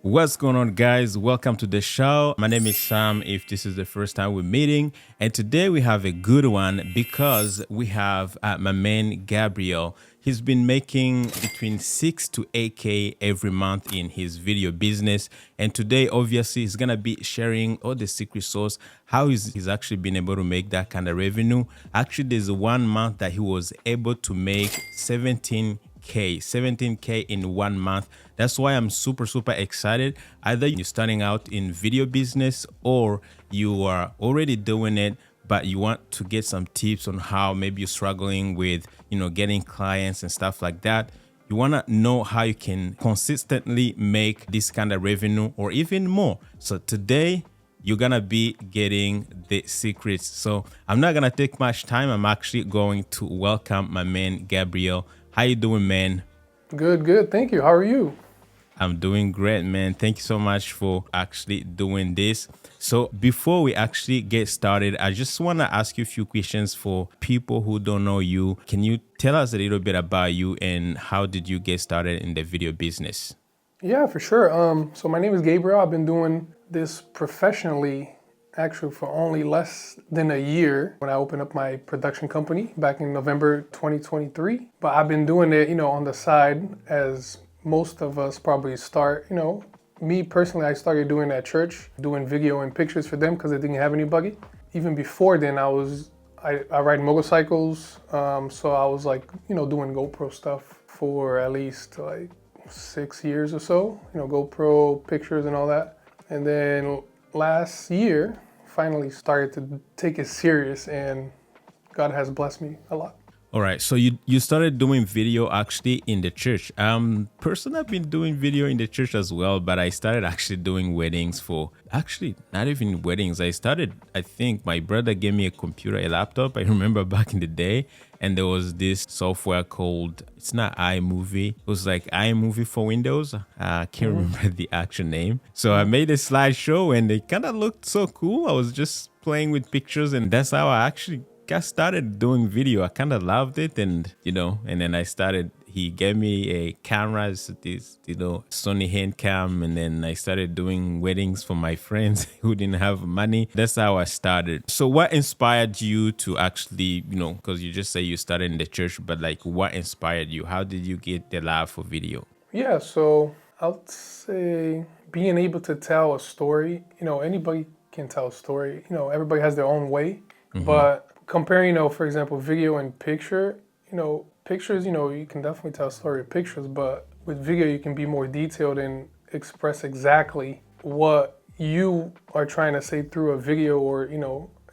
What's going on, guys? Welcome to the show. My name is Sam, if this is the first time we're meeting. And today we have a good one because we have my man Gabriel. He's been making between 6 to 8K every month in his video business. And today, obviously, he's going to be sharing all the secret sauce, how he's actually been able to make that kind of revenue. Actually, there's 1 month that he was able to make 17K in 1 month. That's why I'm super excited. Either you're starting out in video business or you are already doing it, but you want to get some tips on how maybe you're struggling with, getting clients and stuff like that. You want to know how you can consistently make this kind of revenue or even more. So today you're going to be getting the secrets. So I'm not going to take much time. I'm actually going to welcome my man, Gabriel. How you doing, man? Good. Thank you. How are you? I'm doing great, man. Thank you so much for actually doing this. So before we actually get started, I just want to ask you a few questions for people who don't know you. Can you tell us a little bit about you and how did you get started in the video business? Yeah, for sure. So my name is Gabriel. I've been doing this professionally actually for only less than a year when I opened up my production company back in November 2023. But I've been doing it, on the side as most of us probably start, me personally, I started doing at church, doing video and pictures for them because they didn't have anybody. Even before then, I ride motorcycles, so I was like, doing GoPro stuff for at least like 6 years or so, GoPro pictures and all that. And then last year, finally started to take it serious, and God has blessed me a lot. All right, so you started doing video actually in the church. Personally, I've been doing video in the church as well, but I started actually doing weddings for actually not even weddings. I think my brother gave me a computer, a laptop. I remember back in the day, and there was this software called, it's not iMovie. It was like iMovie for Windows. I can't remember the actual name. So I made a slideshow and it kind of looked so cool. I was just playing with pictures, and that's how I actually got started doing video. I kind of loved it, and and then he gave me a camera, this Sony hand cam, and then I started doing weddings for my friends who didn't have money. That's how I started. So what inspired you to actually, because you just say you started in the church, but like what inspired you? How did you get the love for video? Yeah, so I'll say being able to tell a story, anybody can tell a story. Everybody has their own way, but comparing, for example, video and picture, pictures, you can definitely tell a story with pictures, but with video, you can be more detailed and express exactly what you are trying to say through a video, or,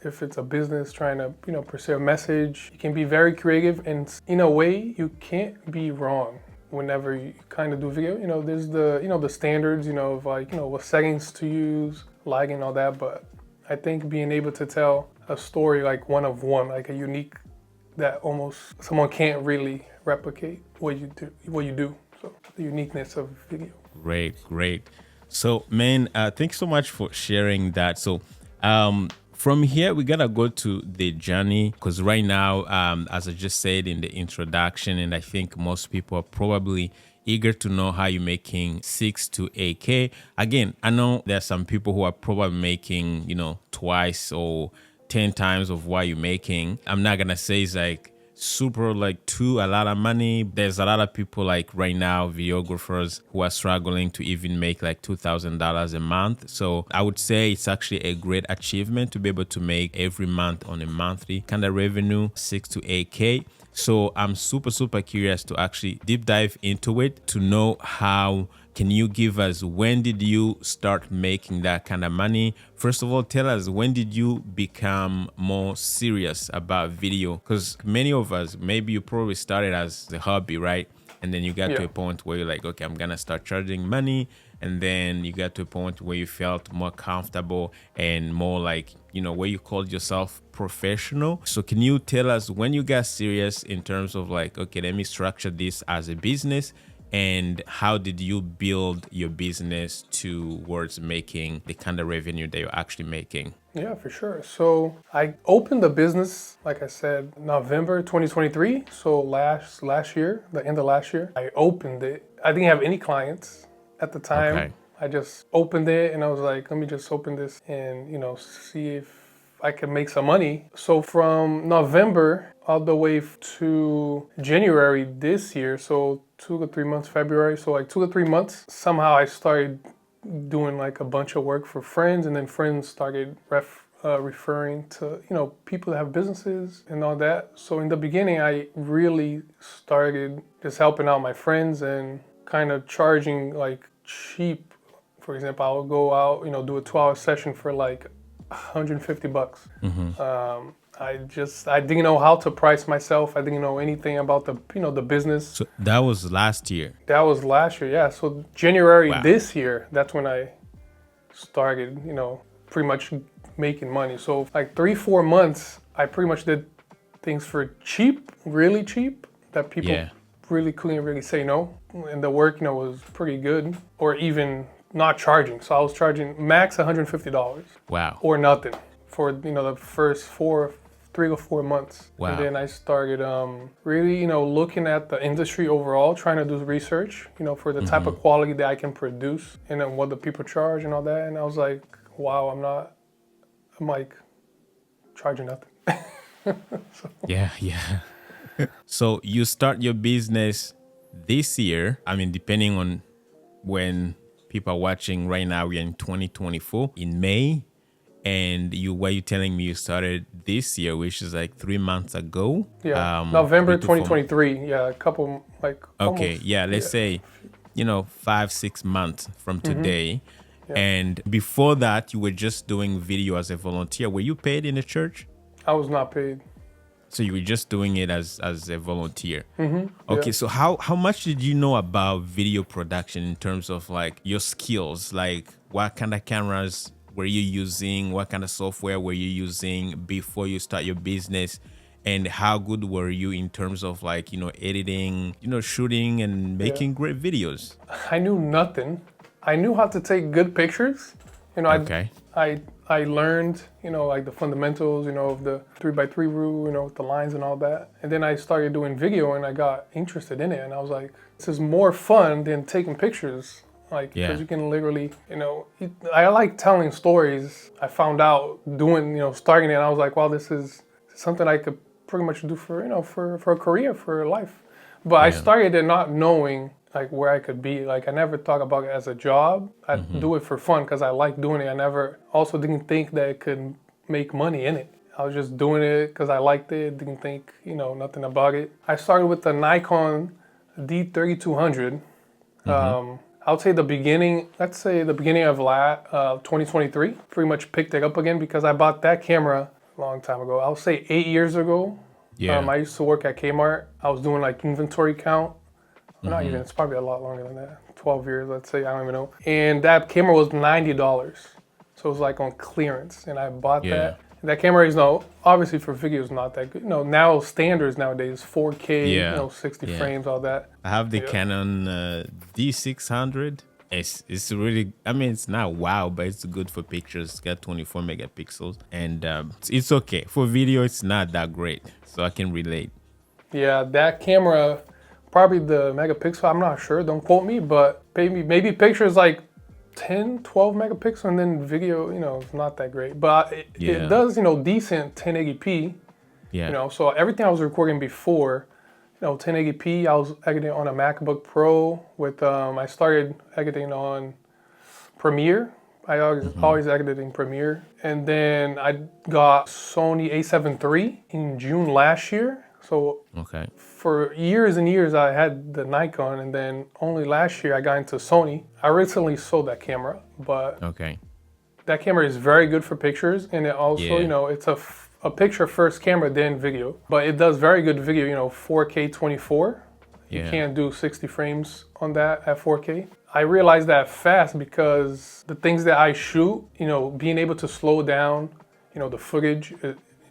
if it's a business trying to, pursue a message, you can be very creative, and in a way, you can't be wrong whenever you kind of do video. There's the standards, of like, what settings to use, lighting and all that, but I think being able to tell a story like one of one, like a unique, that almost someone can't really replicate what you do. So the uniqueness of video. Great. So, man, thanks so much for sharing that. So, from here, we gotta go to the journey because right now, as I just said in the introduction, and I think most people are probably eager to know how you're making 6 to 8K. Again, I know there's some people who are probably making, twice or 10 times of what you're making. I'm not gonna say it's like super like a lot of money. There's a lot of people like right now, videographers who are struggling to even make like $2,000 a month. So I would say it's actually a great achievement to be able to make every month on a monthly kind of revenue, 6 to 8K. So I'm super curious to actually deep dive into it to know how. Can you give us, when did you start making that kind of money? First of all, tell us, when did you become more serious about video? Because many of us, maybe you probably started as a hobby, right? And then you got to a point where you're like, okay, I'm going to start charging money. And then you got to a point where you felt more comfortable and more like, where you called yourself professional. So can you tell us when you got serious in terms of like, okay, let me structure this as a business? And how did you build your business towards making the kind of revenue that you're actually making? Yeah, for sure. So I opened the business, like I said, November 2023. So last year, the end of last year, I opened it. I didn't have any clients at the time. Okay. I just opened it and I was like, let me just open this and, see if I can make some money. So from November all the way to January this year, so 2 to 3 months, February, so like 2 to 3 months, somehow I started doing like a bunch of work for friends, and then friends started referring to people that have businesses and all that. So in the beginning, I really started just helping out my friends and kind of charging like cheap. For example, I would go out, do a 2-hour session for like $150. I didn't know how to price myself. I didn't know anything about the business. So that was last year. That was last year, yeah. So January Wow. this year, that's when I started, pretty much making money. So like 3-4 months, I pretty much did things for cheap, really cheap, that people really couldn't really say no. And the work, was pretty good, or even not charging. So I was charging max $150. Wow. Or nothing for, the first 3 or 4 months. Wow. And then I started really, looking at the industry overall, trying to do research, for the type of quality that I can produce and then what the people charge and all that. And I was like, wow, I'm like charging nothing. Yeah. So you start your business this year. I mean, depending on when people are watching right now, we're in 2024 in May. And what you telling me you started this year, which is like 3 months ago? Yeah, November 2023. Yeah, a couple, like. Okay, almost, yeah, let's say, 5-6 months from today. Yeah. And before that, you were just doing video as a volunteer. Were you paid in the church? I was not paid. So you were just doing it as a volunteer. Okay, yeah. So how much did you know about video production in terms of like your skills? Like what kind of cameras were you using? What kind of software were you using before you start your business? And how good were you in terms of like, editing, shooting and making great videos? I knew nothing. I knew how to take good pictures. Okay. I learned, like the fundamentals, of the 3x3 rule, with the lines and all that. And then I started doing video and I got interested in it. And I was like, this is more fun than taking pictures. Like, because you can literally, I like telling stories. I found out doing, starting it, and I was like, wow, this is something I could pretty much do for, for a career, for life. But I started it not knowing like where I could be. Like I never thought about it as a job. I do it for fun because I like doing it. I never also didn't think that it could make money in it. I was just doing it because I liked it. Didn't think, nothing about it. I started with the Nikon D3200. I would say the beginning of 2023, pretty much picked it up again because I bought that camera a long time ago. I would say 8 years ago. Yeah. I used to work at Kmart. I was doing like inventory count. Not even, it's probably a lot longer than that. 12 years, let's say, I don't even know. And that camera was $90. So it was like on clearance. And I bought that. That camera is obviously for video is not that good. Now standards nowadays, 4K, 60 frames, all that. I have the Canon D600. It's really, I mean, it's not wow, but it's good for pictures. It's got 24 megapixels and it's okay. For video, it's not that great. So I can relate. Yeah, that camera, probably the megapixel, I'm not sure, don't quote me, but maybe pictures like 10, 12 megapixels, and then video, it's not that great. But it does, decent 1080p. Yeah. So everything I was recording before, 1080p, I was editing on a MacBook Pro with, I started editing on Premiere. I always edited in Premiere. And then I got Sony a7 III in June last year. So for years and years, I had the Nikon, and then only last year I got into Sony. I recently sold that camera, but that camera is very good for pictures, and it also, it's a picture first camera, then video. But it does very good video, 4K 24. You can't do 60 frames on that at 4K. I realized that fast because the things that I shoot, being able to slow down, the footage,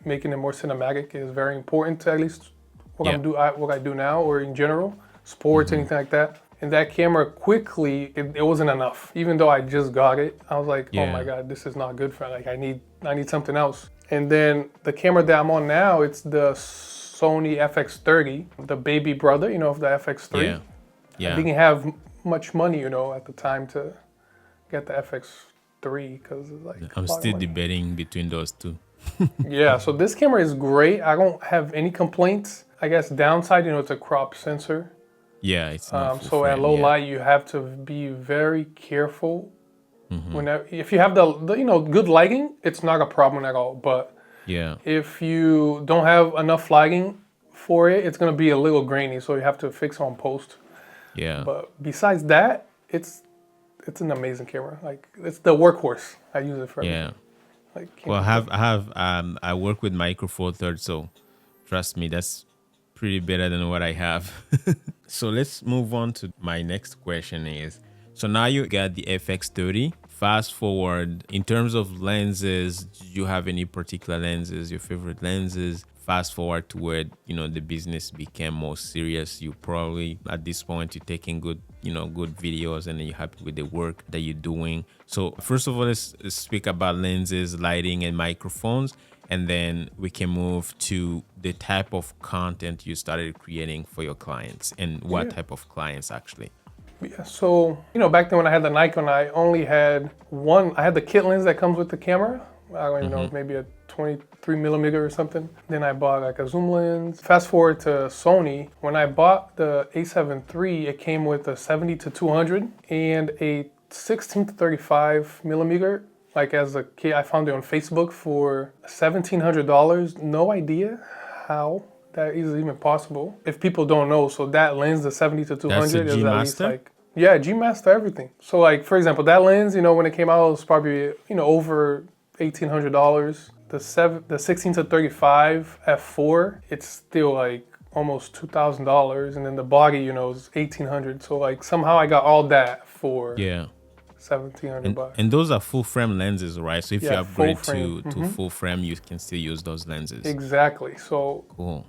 making it more cinematic is very important to at least what I do now, or in general, sports, anything like that. And that camera quickly, it wasn't enough. Even though I just got it, I was like, oh my God, this is not good for me. Like I need something else. And then the camera that I'm on now, it's the Sony FX30, the baby brother, of the FX3. I didn't have much money, at the time to get the FX3 because it's like I'm a lot of still money. debating between those two. Yeah, so this camera is great. I don't have any complaints. I guess downside, it's a crop sensor. Yeah, it's not full So at frame. low Yeah. light, you have to be very careful. Mm-hmm. Whenever, if you have the good lighting, it's not a problem at all. But Yeah. if you don't have enough lighting for it, it's gonna be a little grainy. So you have to fix on post. Yeah. But besides that, it's an amazing camera. Like it's the workhorse. I use it for everything. Yeah. Like Well, I work with Micro Four Thirds, so trust me, that's pretty better than what I have. So let's move on to my next question is, so now you got the FX30. Fast forward, in terms of lenses, do you have any particular lenses, your favorite lenses? Fast forward to where, the business became more serious. You probably, at this point, you're taking good videos and then you're happy with the work that you're doing. So first of all, let's speak about lenses, lighting, and microphones. And then we can move to the type of content you started creating for your clients and what type of clients actually. Yeah, so back then when I had the Nikon, I only had one. I had the kit lens that comes with the camera. I don't even know, maybe a 23 millimeter or something. Then I bought like a zoom lens. Fast forward to Sony. When I bought the A7 III, it came with a 70 to 200 and a 16 to 35 millimeter. Like as a kid, I found it on Facebook for $1,700. No idea how that is even possible. If people don't know, so that lens, the 70 to 200, That's a is G at least Master? like, yeah, G Master everything. So like, for example, that lens, when it came out, it was probably, over $1,800. The 16 to 35 f4, it's still like almost $2,000, and then the body, is $1,800. So like somehow I got all that for Yeah. $1,700. And those are full frame lenses, right? So if you Yeah, upgrade full frame. to full frame, you can still use those lenses. Exactly. So Cool.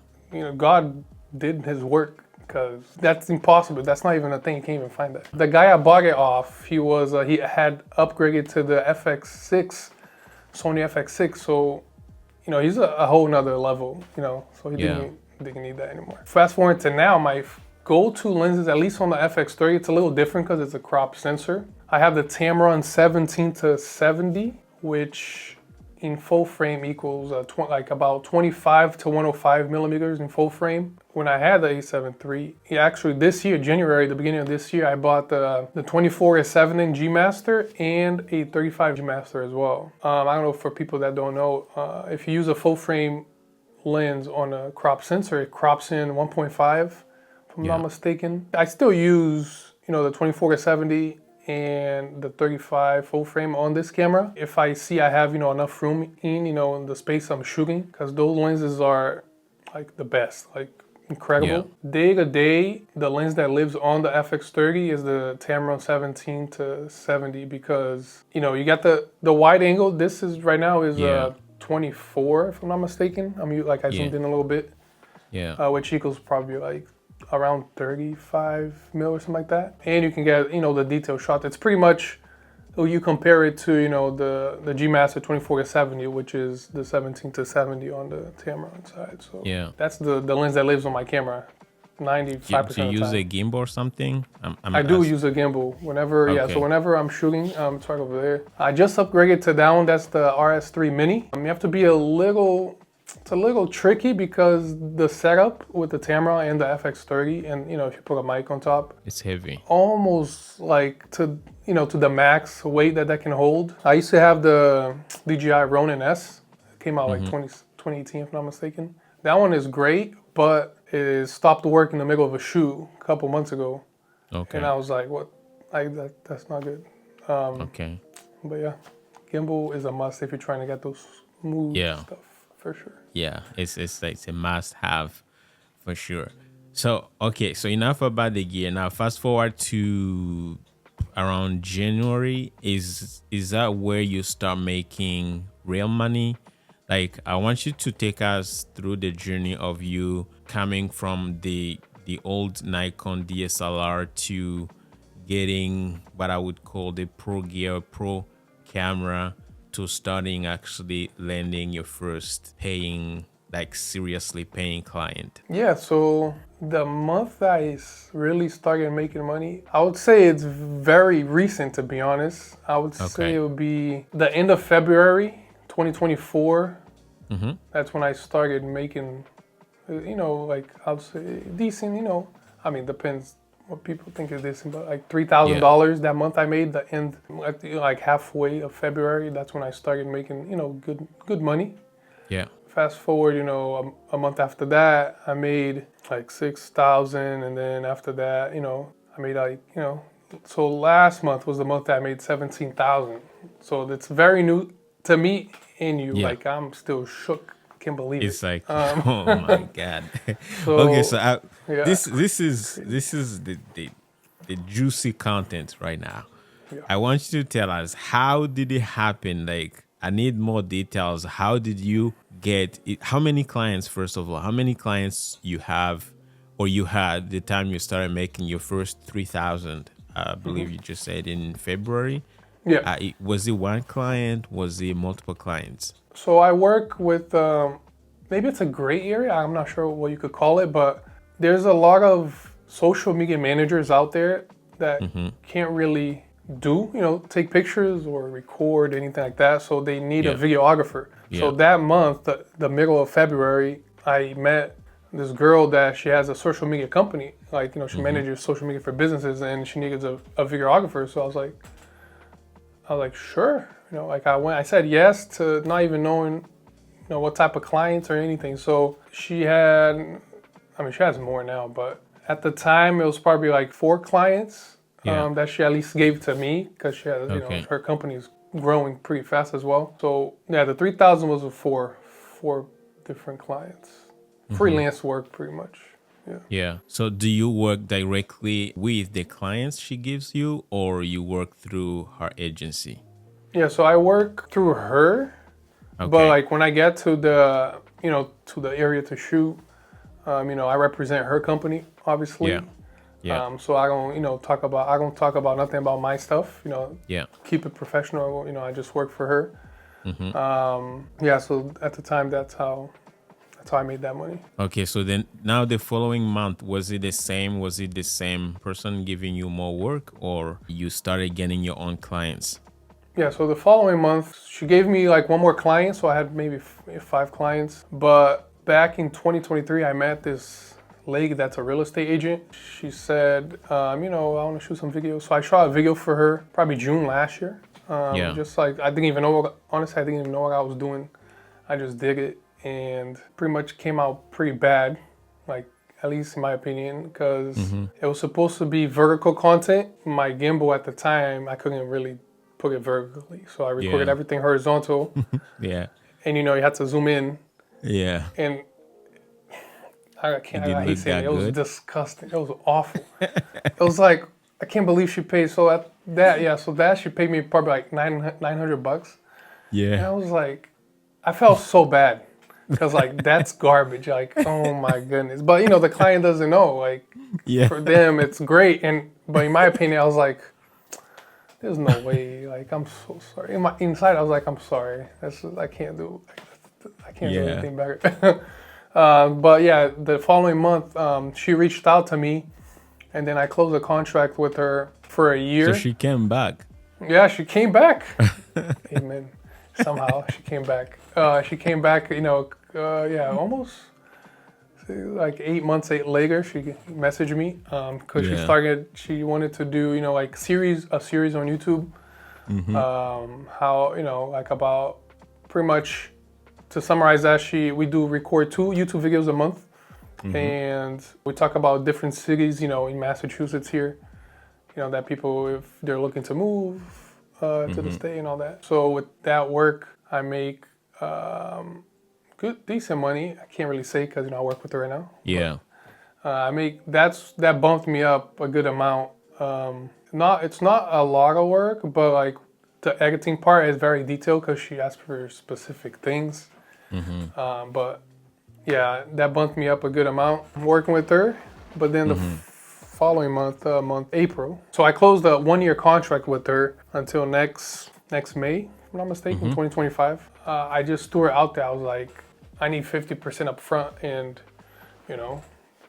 God did His work, because that's impossible. That's not even a thing. You can't even find that. The guy I bought it off, he had upgraded to the FX6, Sony FX6. So, he's a whole nother level. So he didn't need that anymore. Fast forward to now, my go-to lenses, at least on the FX30, it's a little different because it's a crop sensor. I have the Tamron 17 to 70, which in full frame equals like about 25 to 105 millimeters in full frame. When I had the A7 III, actually this year, January, the beginning of this year, I bought the 24-7 in G Master and a 35 G Master as well. I don't know, for people that don't know, if you use a full frame lens on a crop sensor, it crops in 1.5, if I'm not mistaken. I still use, the 24-70 and the 35 full frame on this camera. If I see I have, enough room in the space I'm shooting, because those lenses are like the best, like incredible. Day to day, the lens that lives on the FX30 is the Tamron 17 to 70, because, you got the wide angle. This is right now is 24, if I'm not mistaken. I zoomed in a little bit. Which equals probably like around 35 mil or something like that. And you can get, the detail shot. It's pretty much, you compare it to, the G Master 24-70, which is the 17 to 70 on the Tamron side. So that's the lens that lives on my camera 95% of the time. Do you use a gimbal or something? I do use a gimbal whenever, so whenever I'm shooting, it's right over there. I just upgraded to that one. That's the RS3 Mini. You have to be it's a little tricky because the setup with the Tamron and the FX30, and if you put a mic on top, it's heavy. Almost like to the max weight that can hold. I used to have the DJI Ronin S. It came out like 2018, if I'm not mistaken. That one is great, but it stopped work in the middle of a shoot a couple months ago. Okay. And I was like, what? That's not good. Okay. But yeah, gimbal is a must if you're trying to get those smooth stuff. For sure. Yeah, it's a must-have for sure. So so enough about the gear. Now fast forward to around January. Is that where you start making real money? Like, I want you to take us through the journey of you coming from the old Nikon DSLR to getting what I would call the pro gear, pro camera, to starting actually landing your first paying like seriously paying client? Yeah, so the month that really started making money, I would say it's very recent, to be honest. I would say Okay. it would be the end of February 2024. Mm-hmm. That's when I started making, like I would say decent, I mean, depends what people think is decent, but like Yeah. $3,000 that month I made, the end, like halfway of February, that's when I started making, good money. Yeah. Fast forward, a month after that, I made like 6,000, and then after that, I made like, so last month was the month that I made 17,000. So it's very new to me and you. Yeah. Like I'm still shook, can't believe it. It's like, oh my God. Okay, So so yeah, this is the juicy content right now. yeah. I want you to tell us, how did it happen? Like, I need more details. How did you get it? How many clients, first of all? How many clients you have, or you had the time you started making your first 3,000? I believe you just said in February. Yeah. Was it one client? Was it multiple clients? So I work with, maybe it's a gray area. I'm not sure what you could call it, but there's a lot of social media managers out there that can't really take pictures or record anything like that. So they need a Yeah. videographer. Yeah. So that month, the middle of February, I met this girl that she has a social media company. Like, she manages social media for businesses, and she needs a videographer. So I was like, sure. I said yes to not even knowing, what type of clients or anything. So she has more now, but at the time it was probably like 4 clients that she at least gave to me, because she has, Okay. her company is growing pretty fast as well. So yeah, the 3,000 was with four different clients, freelance work pretty much. Yeah. Yeah. So do you work directly with the clients she gives you, or you work through her agency? Yeah, so I work through her, but Okay. like when I get to the area to shoot, I represent her company, obviously. Yeah. Yeah. So I don't talk about nothing about my stuff. Yeah. Keep it professional. I just work for her. Mm-hmm. Yeah. So at the time, that's how I made that money. Okay. So then now the following month, was it the same? Was it the same person giving you more work, or you started getting your own clients? Yeah. So the following month, she gave me like one more client. So I had maybe 5 clients. But back in 2023, I met this lady that's a real estate agent. She said, I want to shoot some videos. So I shot a video for her probably June last year. Yeah. Just like I didn't even know what I was doing. I just did it, and pretty much came out pretty bad, like at least in my opinion, because it was supposed to be vertical content. My gimbal at the time, I couldn't really put it vertically, so I recorded Yeah. everything horizontal, Yeah. and you had to zoom in, Yeah. and I It can't. I didn't hate look saying that it. It was good. disgusting. It was awful. It was like I can't believe she paid so at that. Yeah, so that she paid me probably like $900. And I Yeah. was like, I felt so bad because like that's garbage. Like, oh my goodness. But the client doesn't know. Like Yeah. for them, it's great. But in my opinion, I was like, there's no way. Like I'm so sorry. Inside, I was like, I'm sorry. I can't do. I can't do Yeah. anything better. But yeah, the following month, she reached out to me, and then I closed a contract with her for a year. So she came back. Yeah, she came back. Amen. Somehow she came back. She came back. Almost like 8 months later. She messaged me because Yeah. She wanted to do like a series on YouTube. How like about pretty much. To summarize that, we do record 2 YouTube videos a month, and we talk about different cities, in Massachusetts here, that people, if they're looking to move to the state and all that. So with that work, I make decent money. I can't really say because I work with her right now. Yeah. I make that bumped me up a good amount. It's not a lot of work, but like the editing part is very detailed because she asked for specific things. But yeah, that bumped me up a good amount working with her. But then the following month, April. So I closed a 1-year contract with her until next May, if I'm not mistaken, 2025. I just threw her out there. I was like, I need 50% up front, and you know,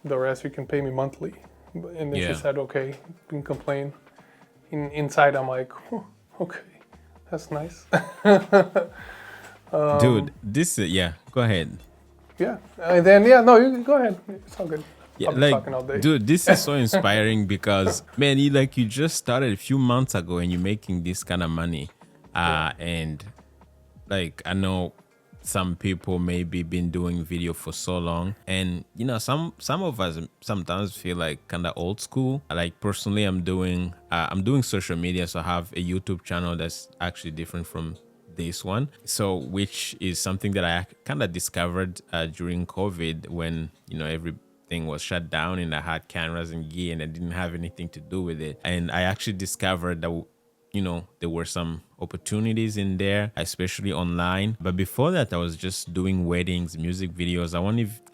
the rest you can pay me monthly. And then she said, okay, you can complain. Inside, I'm like, oh, okay, that's nice. Dude, this go ahead. Yeah, and then no, you go ahead. It's all good. Yeah, I'll be like, talking all day. dude, this is so inspiring because, man, you just started a few months ago and you're making this kind of money. And like, I know some people maybe been doing video for so long, and some of us sometimes feel like kind of old school. Like personally, I'm doing social media, so I have a YouTube channel that's actually different from this one, so which is something that I kind of discovered during COVID, when everything was shut down and I had cameras and gear and I didn't have anything to do with it. And I actually discovered that there were some opportunities in there, especially online. But before that, I was just doing weddings, music videos.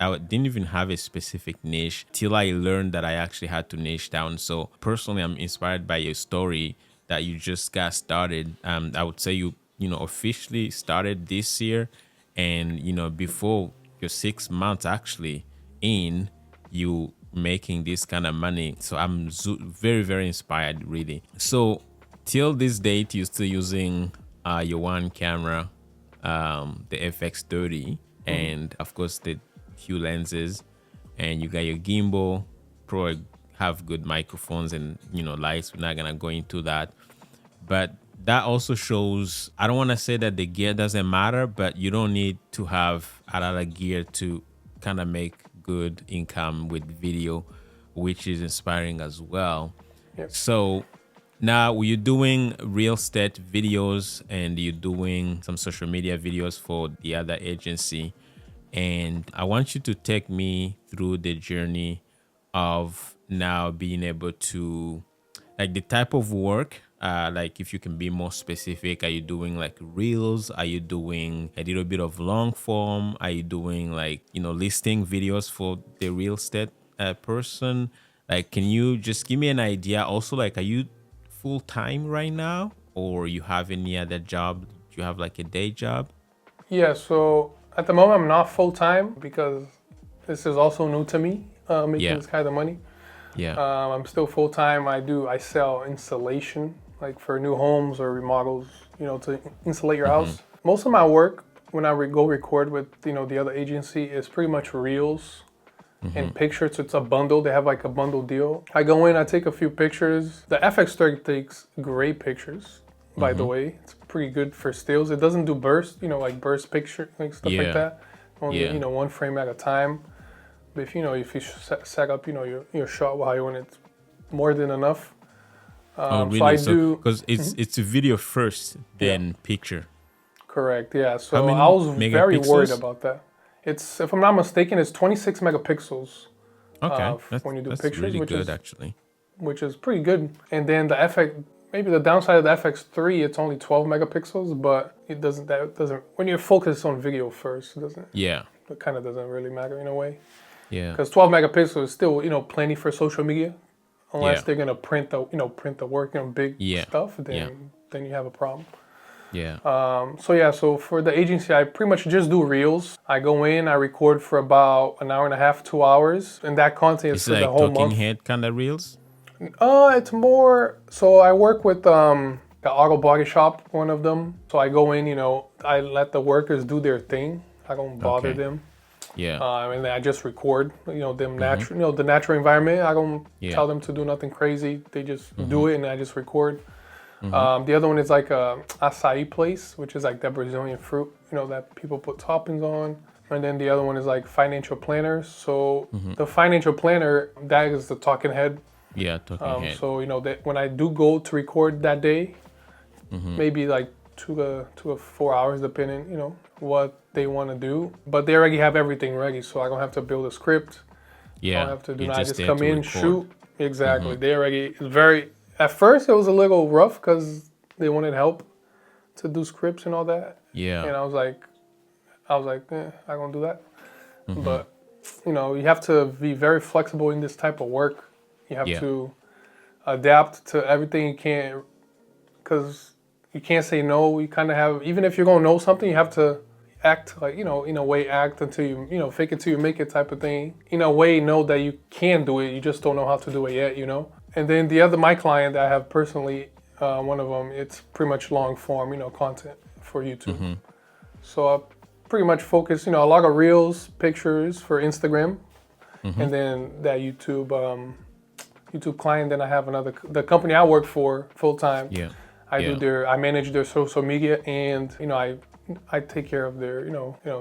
I didn't even have a specific niche till I learned that I actually had to niche down. So personally, I'm inspired by your story that you just got started. I would say you officially started this year, and before your 6 months actually in, you making this kind of money. So I'm very, very inspired, really. So till this date, you're still using your one camera, the FX30, and of course the few lenses, and you got your gimbal. Pro have good microphones and lights. We're not gonna go into that, but that also shows, I don't want to say that the gear doesn't matter, but you don't need to have a lot of gear to kind of make good income with video, which is inspiring as well. Yep. So now you're doing real estate videos and you're doing some social media videos for the other agency. And I want you to take me through the journey of now being able to, like, the type of work, like if you can be more specific. Are you doing like reels? Are you doing a little bit of long form? Are you doing like, listing videos for the real estate person? Like, can you just give me an idea? Also, like, are you full time right now, or you have any other job? Do you have like a day job? Yeah, so at the moment I'm not full time because this is also new to me, making this kind of money. Yeah. I'm still full time. I sell installation, like for new homes or remodels, to insulate your house. Most of my work when I go record with the other agency is pretty much reels and pictures. It's a bundle. They have like a bundle deal. I go in, I take a few pictures. The FX30 takes great pictures, by the way. It's pretty good for stills. It doesn't do burst, like burst picture, like stuff like that. Only, one frame at a time. But if you set up, your shot while you want it, more than enough. Oh, really? So because it's a video first, then picture. Correct. Yeah. So I was very worried about that. It's, if I'm not mistaken, it's 26 megapixels. Okay, when you do that's pictures, really which good, is actually. Which is pretty good. And then the FX, maybe the downside of the FX3, it's only 12 megapixels, but it doesn't. When you're focused on video first, it doesn't. Yeah. It kind of doesn't really matter in a way. Yeah. Because 12 megapixels is still plenty for social media, unless they're gonna print the work big stuff. Then you have a problem. Yeah. So for the agency, I pretty much just do reels. I go in, I record for about an hour and a half, 2 hours, and that content is for like the whole talking month. head kind of reels? It's more, so I work with the auto body shop, one of them. So I go in, I let the workers do their thing. I don't bother them. Yeah. And then I just record, them natural, the natural environment. I don't tell them to do nothing crazy. They just do it, and I just record. The other one is like a acai place, which is like that Brazilian fruit, that people put toppings on. And then the other one is like financial planners. So the financial planner, that is the talking head. Yeah, talking head. So that when I do go to record that day, maybe like 2 to 4 hours, depending, what they want to do. But they already have everything ready, so I don't have to build a script. Yeah, I don't have to do that. I just there come to in, record. shoot. Exactly. They already, it's very, at first it was a little rough because they wanted help to do scripts and all that. Yeah. And I was like, I gonna do that. But you have to be very flexible in this type of work. You have to adapt to everything. You can't, because you can't say no. You kind of have, even if you're gonna know something, you have to act like, in a way, act until you, fake it till you make it type of thing. In a way, know that you can do it, you just don't know how to do it yet. And then my client that I have personally, one of them, it's pretty much long form, content for YouTube. So I pretty much focus, a lot of reels, pictures for Instagram, and then that YouTube client. Then I have the company I work for full time. Yeah. I manage their social media, and I take care of their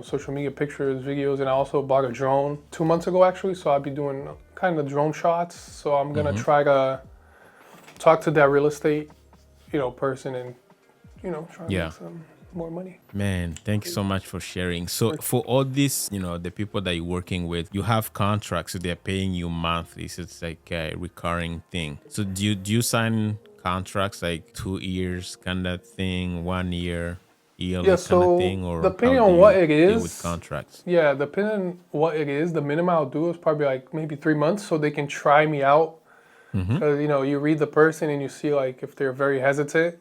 social media pictures, videos, and I also bought a drone 2 months ago actually. So I'll be doing kind of drone shots. So I'm gonna try to talk to that real estate person and try to make some more money. Man, thank you so much for sharing. So for all this, the people that you're working with, you have contracts, so they're paying you monthly. So it's like a recurring thing. So do you sign contracts like 2 years kind of thing, 1 year, yearly kind of thing, or depending how do on what you it deal is with contracts? Yeah, depending on what it is, the minimum I'll do is probably like maybe 3 months, so they can try me out. Because you read the person and you see like if they're very hesitant.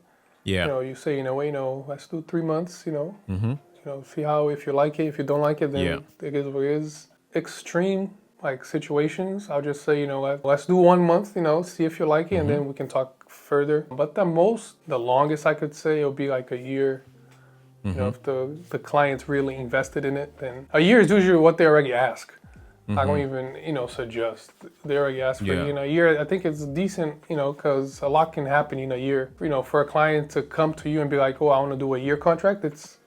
Yeah. You say, let's do 3 months, see how, if you like it, if you don't like it, then it is what it is. Extreme like situations, I'll just say, let's do 1 month, see if you like it, and then we can talk further. But the longest I could say, it'll be like a year. If the client's really invested in it, then a year is usually what they already ask. I don't even, suggest. They already ask for, a year. I think it's decent, because a lot can happen in a year. For a client to come to you and be like, oh, I want to do a year contract, it's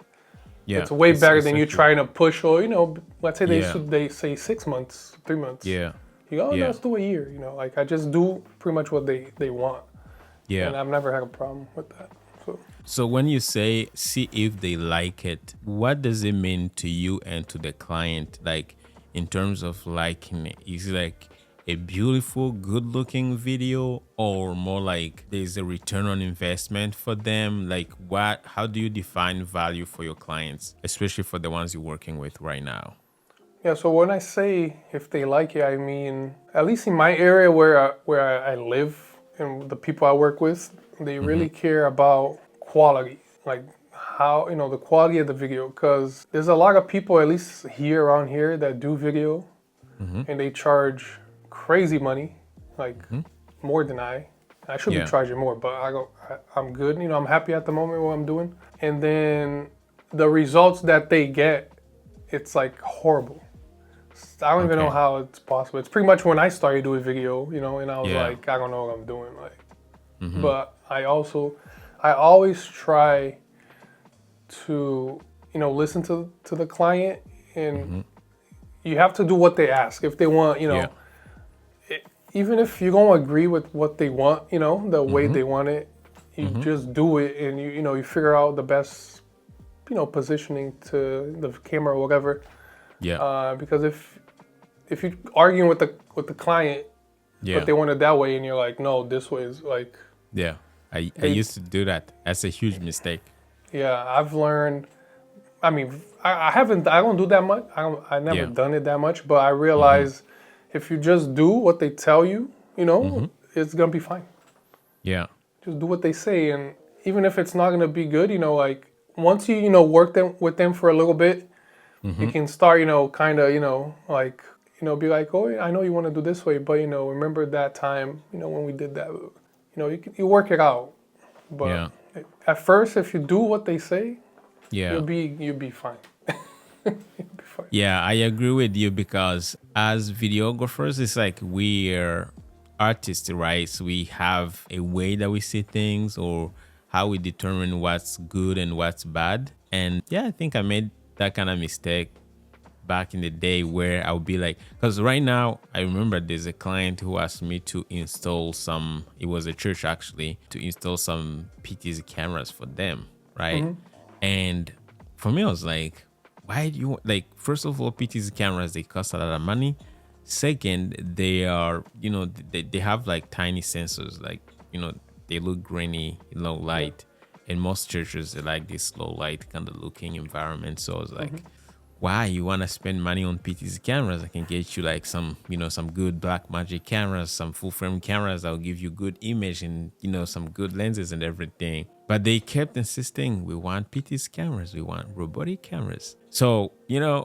way better than you trying to push, or, let's say they say 6 months, 3 months. Yeah. You go, let's do a year, like I just do pretty much what they want. Yeah. And I've never had a problem with that. So when you say see if they like it, what does it mean to you and to the client? Like, in terms of liking it, is it like a beautiful, good-looking video, or more like there's a return on investment for them? Like, how do you define value for your clients, especially for the ones you're working with right now? Yeah, so when I say if they like it, I mean, at least in my area where I live and the people I work with, they really care about quality, like how, the quality of the video, because there's a lot of people, at least around here, that do video and they charge crazy money, like more than I should be charging more, but I'm good, I'm happy at the moment what I'm doing. And then the results that they get, it's like horrible. I don't even know how it's possible. It's pretty much when I started doing video, and I was like, I don't know what I'm doing, like. But I always try to, listen to the client, and you have to do what they ask. If they want, even if you don't agree with what they want, the way they want it, you just do it, and you figure out the best, positioning to the camera or whatever. Yeah. Because if you're arguing with the client, but they want it that way, and you're like, no, this way is like. Yeah. I used to do that. That's a huge mistake. Yeah, I've learned. I mean, I don't do that much. I never done it that much, but I realize if you just do what they tell you, it's gonna be fine. Yeah. Just do what they say, and even if it's not gonna be good, like once you work with them for a little bit, you can start, kind of, like, be like, oh, I know you want to do this way, but remember that time, when we did that. You work it out, but at first, if you do what they say, you'll be fine. You'll be fine. Yeah, I agree with you, because as videographers, it's like we're artists, right? So we have a way that we see things, or how we determine what's good and what's bad. And I think I made that kind of mistake back in the day, where I would be like, because right now I remember there's a client who asked me to install it was a church actually, to install some PTZ cameras for them, right? And for me, I was like, why do you like, first of all, PTZ cameras, they cost a lot of money. Second, they are, they have like tiny sensors, like, they look grainy, low light, and most churches, they like this low light kind of looking environment. So I was like, why you want to spend money on PTZ cameras? I can get you like some, some good black magic cameras, some full frame cameras that'll give you good image, and, some good lenses and everything. But they kept insisting, we want PT's cameras, we want robotic cameras. So,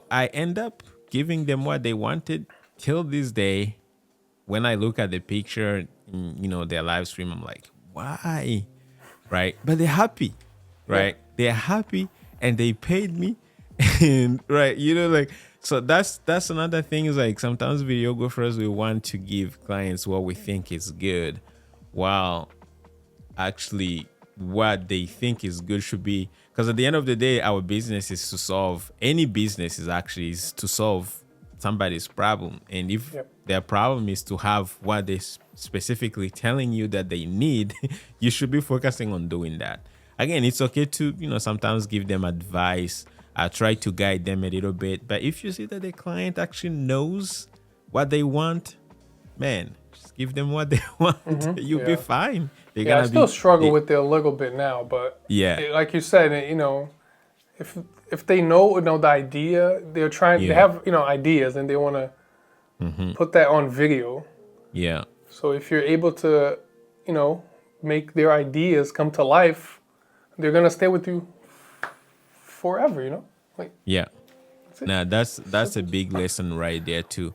I end up giving them what they wanted till this day. When I look at the picture, their live stream, I'm like, why? Right? But they're happy, Yeah. right? They're happy and they paid me. And right, so that's another thing is like sometimes videographers, we want to give clients what we think is good, while actually what they think is good should be, because at the end of the day, our business is to solve, any business is to solve somebody's problem. And if Yep. their problem is to have what they specifically telling you that they need, you should be focusing on doing that. Again, it's okay to sometimes give them advice, try to guide them a little bit, but if you see that the client actually knows what they want, man, just give them what they want. You'll be Yeah. fine. They're Yeah, I gonna still be struggle with it a little bit now, but like you said, if they know the idea, they're trying. They Yeah. have ideas, and they want to put that on video. yeah, So if you're able to, make their ideas come to life, they're gonna stay with you forever. Like yeah. that's it. Now that's a big lesson right there, to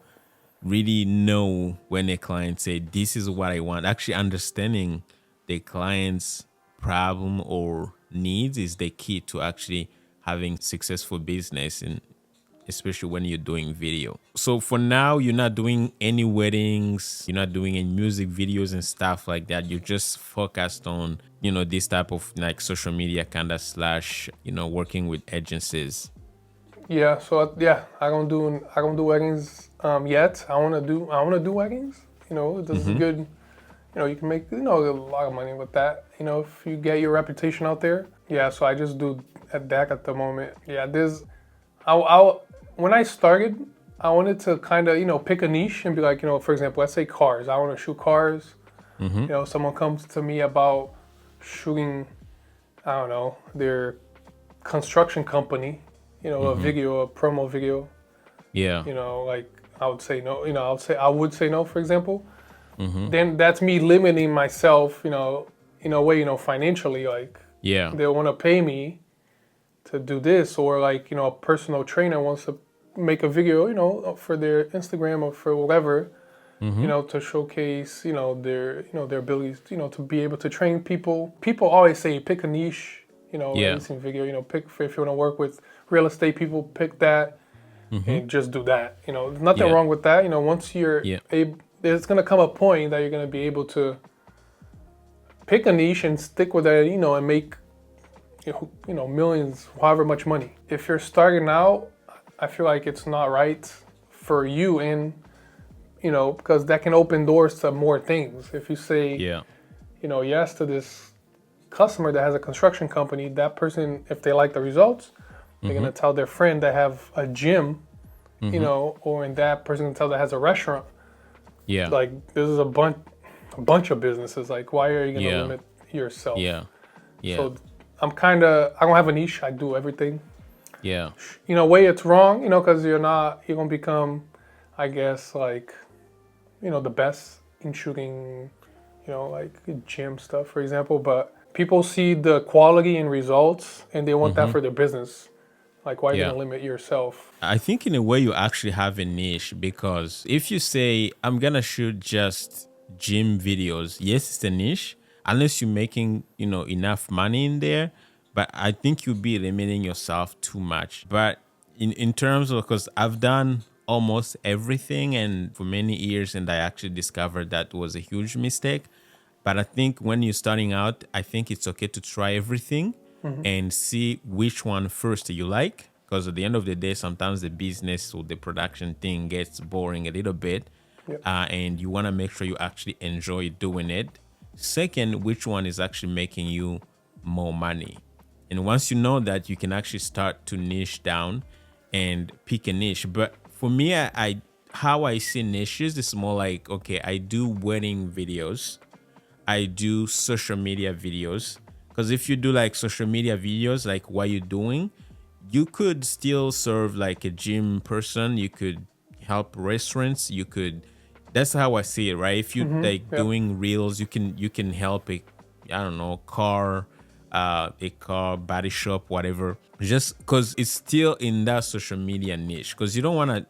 really know when a client say this is what I want. Actually understanding the client's problem or needs is the key to actually having successful business, and especially when you're doing video. So for now, you're not doing any weddings, you're not doing any music videos and stuff like that. You're just focused on, this type of like social media kind of slash, working with agencies. Yeah. So yeah, I don't do weddings yet. I wanna do weddings. This is good. You can make a lot of money with that. If you get your reputation out there. Yeah. So I just do that at the moment. Yeah. When I started, I wanted to kind of pick a niche and be like, for example, let's say cars. I want to shoot cars. Someone comes to me about shooting, I don't know, their construction company. A video, a promo video. Yeah. Like I would say no. I would say no, for example. Then that's me limiting myself. In a way, financially. Like Yeah. they want to pay me to do this, or like a personal trainer wants to make a video, for their Instagram or for whatever, to showcase, their abilities, to be able to train people. People always say pick a niche, Yeah. racing video, pick if you want to work with real estate people, pick that and just do that. There's nothing Yeah. wrong with that. Once you're Yeah. able, there's gonna come a point that you're gonna be able to pick a niche and stick with it, and make millions, however much money. If you're starting out, I feel like it's not right for you, and because that can open doors to more things. If you say Yeah. yes to this customer that has a construction company, that person, if they like the results, they're gonna tell their friend that have a gym, or and that person can tell that has a restaurant. Yeah. Like this is a bunch of businesses. Like why are you gonna Yeah. limit yourself? Yeah. Yeah. So I don't have a niche. I do everything. Yeah. In a way, it's wrong, because you're gonna become, I guess, like, the best in shooting, like gym stuff, for example. But people see the quality and results, and they want that for their business. Like, why are you Yeah. gonna limit yourself? I think in a way you actually have a niche, because if you say I'm gonna shoot just gym videos, yes, it's a niche, unless you're making enough money in there. But I think you'll be limiting yourself too much. But in terms of, because I've done almost everything and for many years, and I actually discovered that was a huge mistake. But I think when you're starting out, I think it's okay to try everything and see which one first you like. Because at the end of the day, sometimes the business or the production thing gets boring a little bit. Yep. And you want to make sure you actually enjoy doing it. Second, which one is actually making you more money. And once you know that, you can actually start to niche down and pick a niche. But for me, I how I see niches is more like, okay, I do wedding videos, I do social media videos. Because if you do like social media videos, like what you're doing, you could still serve like a gym person. You could help restaurants. You could. That's how I see it, right? If you like doing reels, you can help a, I don't know, car a car body shop, whatever, just because it's still in that social media niche, because you don't want to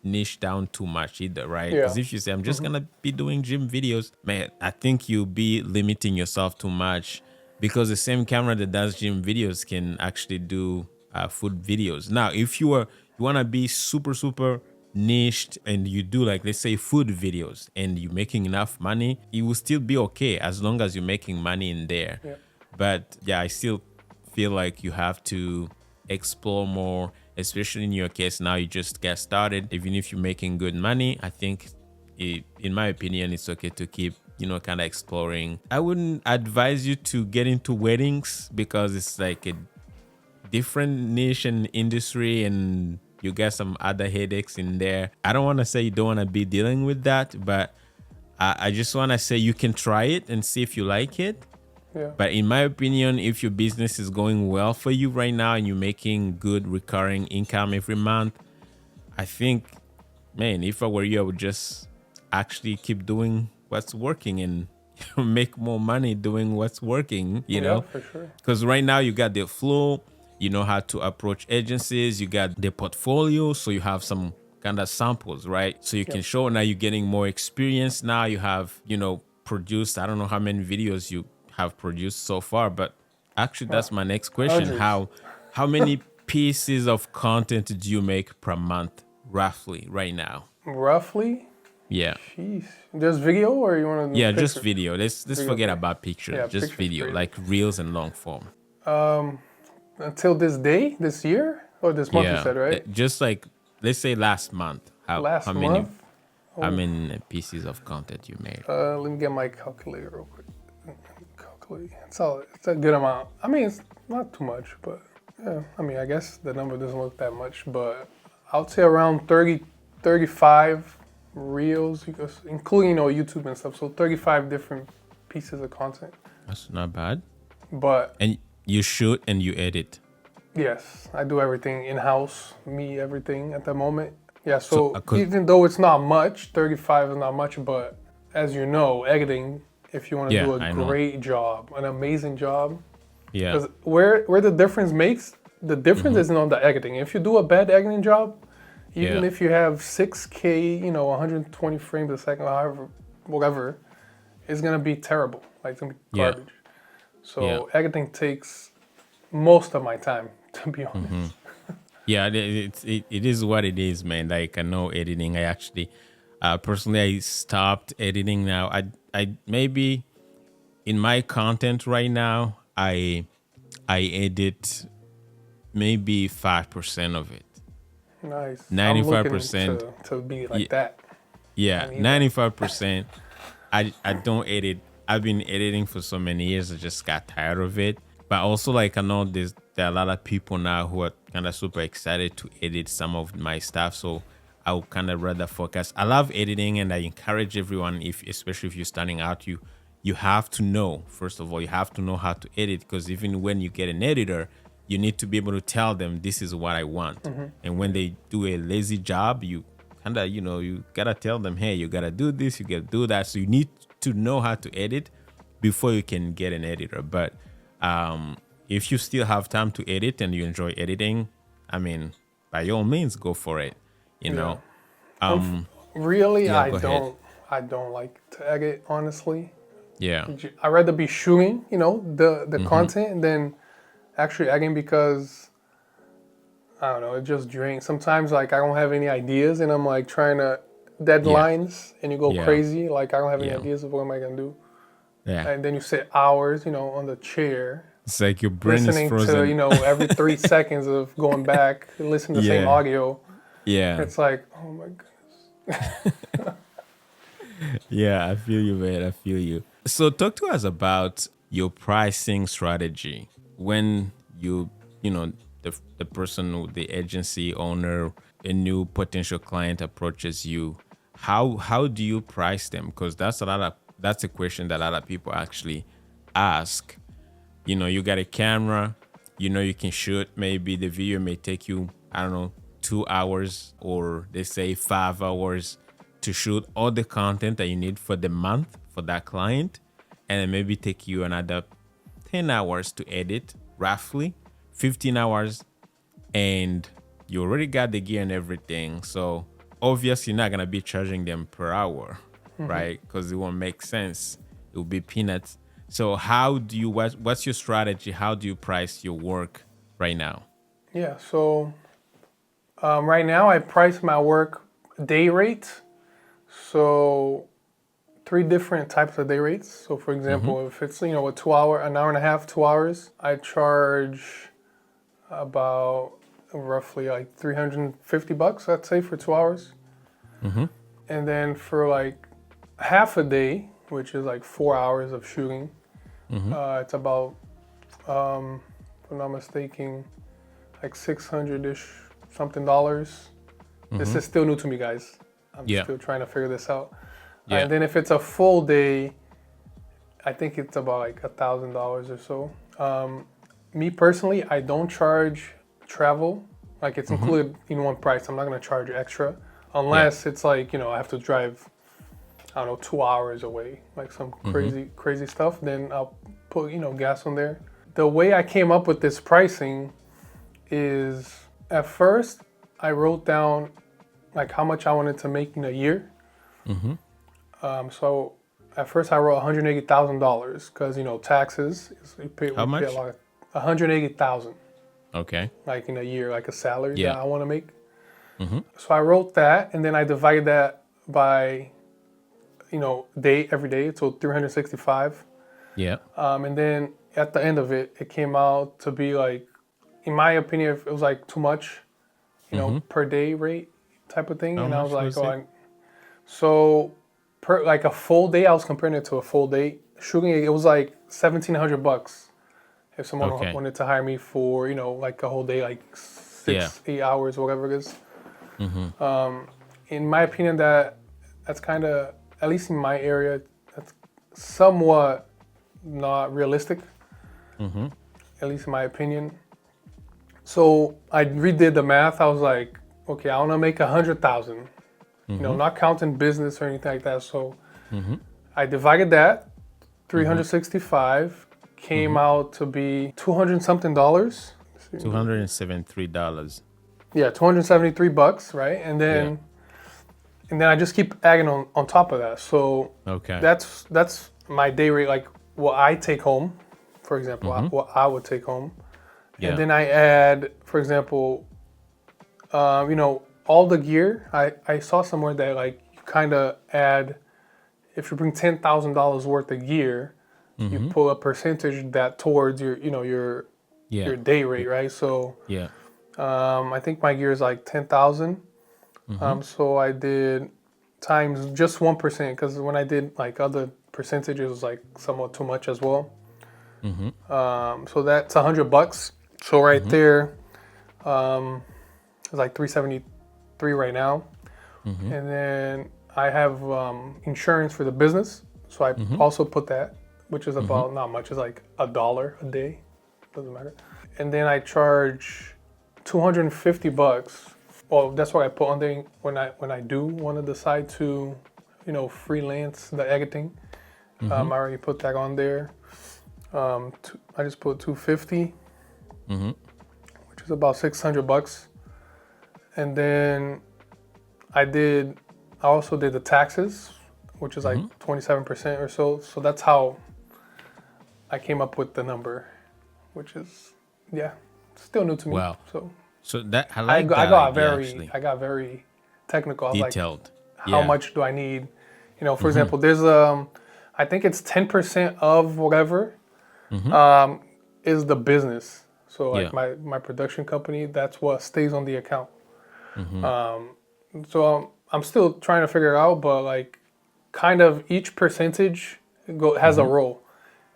niche down too much either, right? Yeah. Because if you say I'm just gonna be doing gym videos, man, I think you'll be limiting yourself too much, because the same camera that does gym videos can actually do food videos. Now, if you want to be super niched and you do, like, let's say food videos, and you're making enough money, it will still be okay as long as you're making money in there. Yeah. But yeah, I still feel like you have to explore more, especially in your case. Now you just get started. Even if you're making good money, I think in my opinion, it's okay to keep, kind of exploring. I wouldn't advise you to get into weddings, because it's like a different niche and industry, and you get some other headaches in there. I don't want to say you don't want to be dealing with that, but I just want to say you can try it and see if you like it. Yeah. But in my opinion, if your business is going well for you right now and you're making good recurring income every month, I think, man, if I were you, I would just actually keep doing what's working and make more money doing what's working, you know? For sure. Because right now you got the flow, you know how to approach agencies, you got the portfolio, so you have some kind of samples, right? So you can show. Now you're getting more experience. Now you have, produced, I don't know how many videos you have produced so far, but actually that's my next question. How many pieces of content do you make per month, roughly, right now? Roughly? Yeah. Jeez. Just video, or you want to? Yeah, just video. Let's forget about pictures. Yeah, just video, crazy. like reels and long form. Until this year, or this month, you said, right? Just like, let's say last month. How many? Month? How many pieces of content you made? Let me get my calculator real quick. Calculate. It's a good amount. I mean, it's not too much, but yeah. I mean, I guess the number doesn't look that much, but I would say around 30, 35 reels, because including YouTube and stuff. So 35 different pieces of content. That's not bad. But and you shoot and you edit. Yes, I do everything in-house, everything at the moment. Yeah, so even though it's not much, 35 is not much, but as you know, editing, if you want to do a great job, an amazing job, because where the difference isn't on the editing. If you do a bad editing job, even if you have 6K, 120 frames a second, however, whatever, it's going to be terrible. Like, it's going to be garbage. So editing takes most of my time, to be honest. Yeah, it is what it is, man. Like, I know editing. I actually, personally, I stopped editing now. I maybe in my content right now, I edit maybe 5% of it. Nice. 95% to be like that. Yeah, 95%. I don't edit. I've been editing for so many years. I just got tired of it. But also, like, I know there are a lot of people now who are kind of super excited to edit some of my stuff. So I would kind of rather focus. I love editing, and I encourage everyone, especially if you're starting out, you have to know, first of all, you have to know how to edit, because even when you get an editor, you need to be able to tell them this is what I want. And when they do a lazy job, you kind of, you got to tell them, hey, you got to do this, you got to do that. So you need to know how to edit before you can get an editor. But if you still have time to edit and you enjoy editing, I mean, by all means, go for it. You know. Really, I don't like to edit, honestly. Yeah. I'd rather be shooting, the content, and then actually editing, because I don't know, it just drains. Sometimes, like, I don't have any ideas, and I'm like trying to deadlines, and you go crazy. Like, I don't have any ideas of what am I gonna do. Yeah. And then you sit hours, on the chair. It's like your brain is frozen. Listening to, every 3 seconds of going back, listening to the same audio. Yeah. It's like, oh my goodness. Yeah, I feel you, man. I feel you. So talk to us about your pricing strategy. When the person, the agency owner, a new potential client approaches you, how do you price them? Because that's a question that a lot of people actually ask. You got a camera, you can shoot. Maybe the video may take you, I don't know, 2 hours, or they say 5 hours to shoot all the content that you need for the month for that client. And then maybe take you another 10 hours to edit, roughly 15 hours, and you already got the gear and everything. So obviously you're not going to be charging them per hour, right? Because it won't make sense. It will be peanuts. So how do you, what's your strategy? How do you price your work right now? Yeah, so right now I price my work day rate. So 3 different types of day rates. So for example, if it's, a 2 hour, an hour and a half, 2 hours, I charge about roughly like $350, I'd say, for 2 hours. And then for like half a day, which is like 4 hours of shooting, it's about, if I'm not mistaken, like 600-ish something dollars. This is still new to me, guys. I'm still trying to figure this out. And then if it's a full day, I think it's about like $1,000 or so. Me personally, I don't charge travel. Like it's included in one price. I'm not gonna charge extra unless it's like, I have to drive, I don't know, 2 hours away, like some crazy stuff. Then I'll put, gas on there. The way I came up with this pricing is at first I wrote down like how much I wanted to make in a year. So at first I wrote $180,000 because taxes. You pay, How much? Pay a lot. $180,000. Okay. Like in a year, like a salary that I want to make. So I wrote that, and then I divided that by, day every day, so 365. Yeah. And then at the end of it, it came out to be like, in my opinion, it was like too much, per day rate type of thing. How And I much was like, was it? so per like a full day, I was comparing it to a full day shooting. It was like $1,700 if someone wanted to hire me for like a whole day, like 8 hours, whatever it is. In my opinion, that's kind of, at least in my area, that's somewhat not realistic. At least in my opinion. So I redid the math. I was like, okay, I want to make 100,000. Not counting business or anything like that. So I divided that. 365 came out to be 200 something dollars. $273. Yeah, $273, right? And then I just keep adding on top of that. So that's my day rate, like what I take home, for example, what I would take home. And then I add, for example, all the gear. I saw somewhere that like you kind of add, if you bring $10,000 worth of gear, you put a percentage that towards your your day rate, right? So I think my gear is like 10,000. So I did times just 1%, because when I did like other percentages, it was like somewhat too much as well. So that's $100. So right there, it's like 373 right now. And then I have insurance for the business, so I also put that, which is about not much. It's like $1 a day, doesn't matter. And then I charge $250. Well, that's what I put on there when I do want to decide to, freelance the editing. I already put that on there. I just put $250, which is about $600. And then I also did the taxes, which is like 27% or so. So that's how I came up with the number, which is still new to me. Wow. So that I I like that got idea, I got very technical. I was detailed. like, how much do I need? For example, there's I think it's 10% of whatever is the business. So like my production company, that's what stays on the account. So I'm still trying to figure it out, but like kind of each percentage has a role.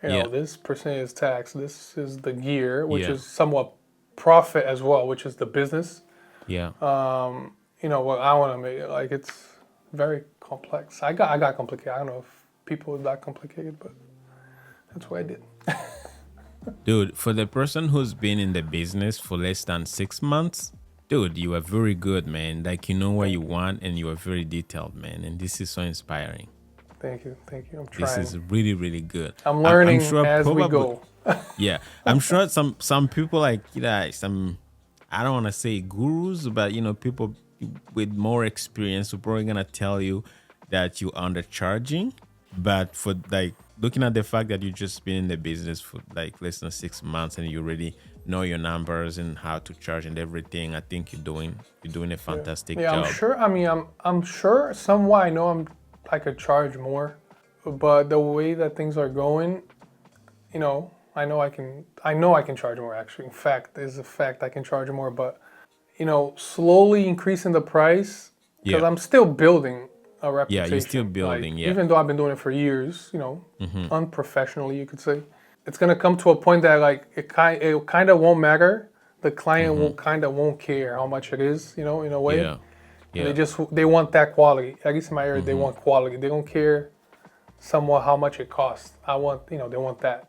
This percent is tax. This is the gear, which is somewhat profit as well, which is the business. What I want to make, like it's very complex. I got complicated. I don't know if people are that complicated, but that's what I did. Dude, for the person who's been in the business for less than 6 months, dude, you are very good, man. Like, you know what you want, and you are very detailed, man. And this is so inspiring. Thank you. I'm This trying. is really, really good. I'm I'm learning sure as we probably, go. yeah, I'm sure some people like, some, I don't want to say gurus, but people with more experience are probably gonna tell you that you're undercharging. But for like looking at the fact that you just been in the business for like less than 6 months and you already know your numbers and how to charge and everything, I think you're doing a Yeah. fantastic Yeah, I'm job. sure. I mean, I'm sure somewhat I know I could charge more, but the way that things are going, I know I can charge more actually. In fact, is a fact I can charge more, but slowly increasing the price because Yeah, I'm still building a yeah, you're still reputation. Like building. Yeah. even though I've been doing it for years, Mm-hmm. unprofessionally you could say, it's gonna come to a point that like it kind of won't matter. The client Mm-hmm. will kind of won't care how much it is, in a way. Yeah. And they Yeah. just they want that quality. At least in my area, they Mm-hmm. want quality. They don't care somewhat how much it costs. They want that,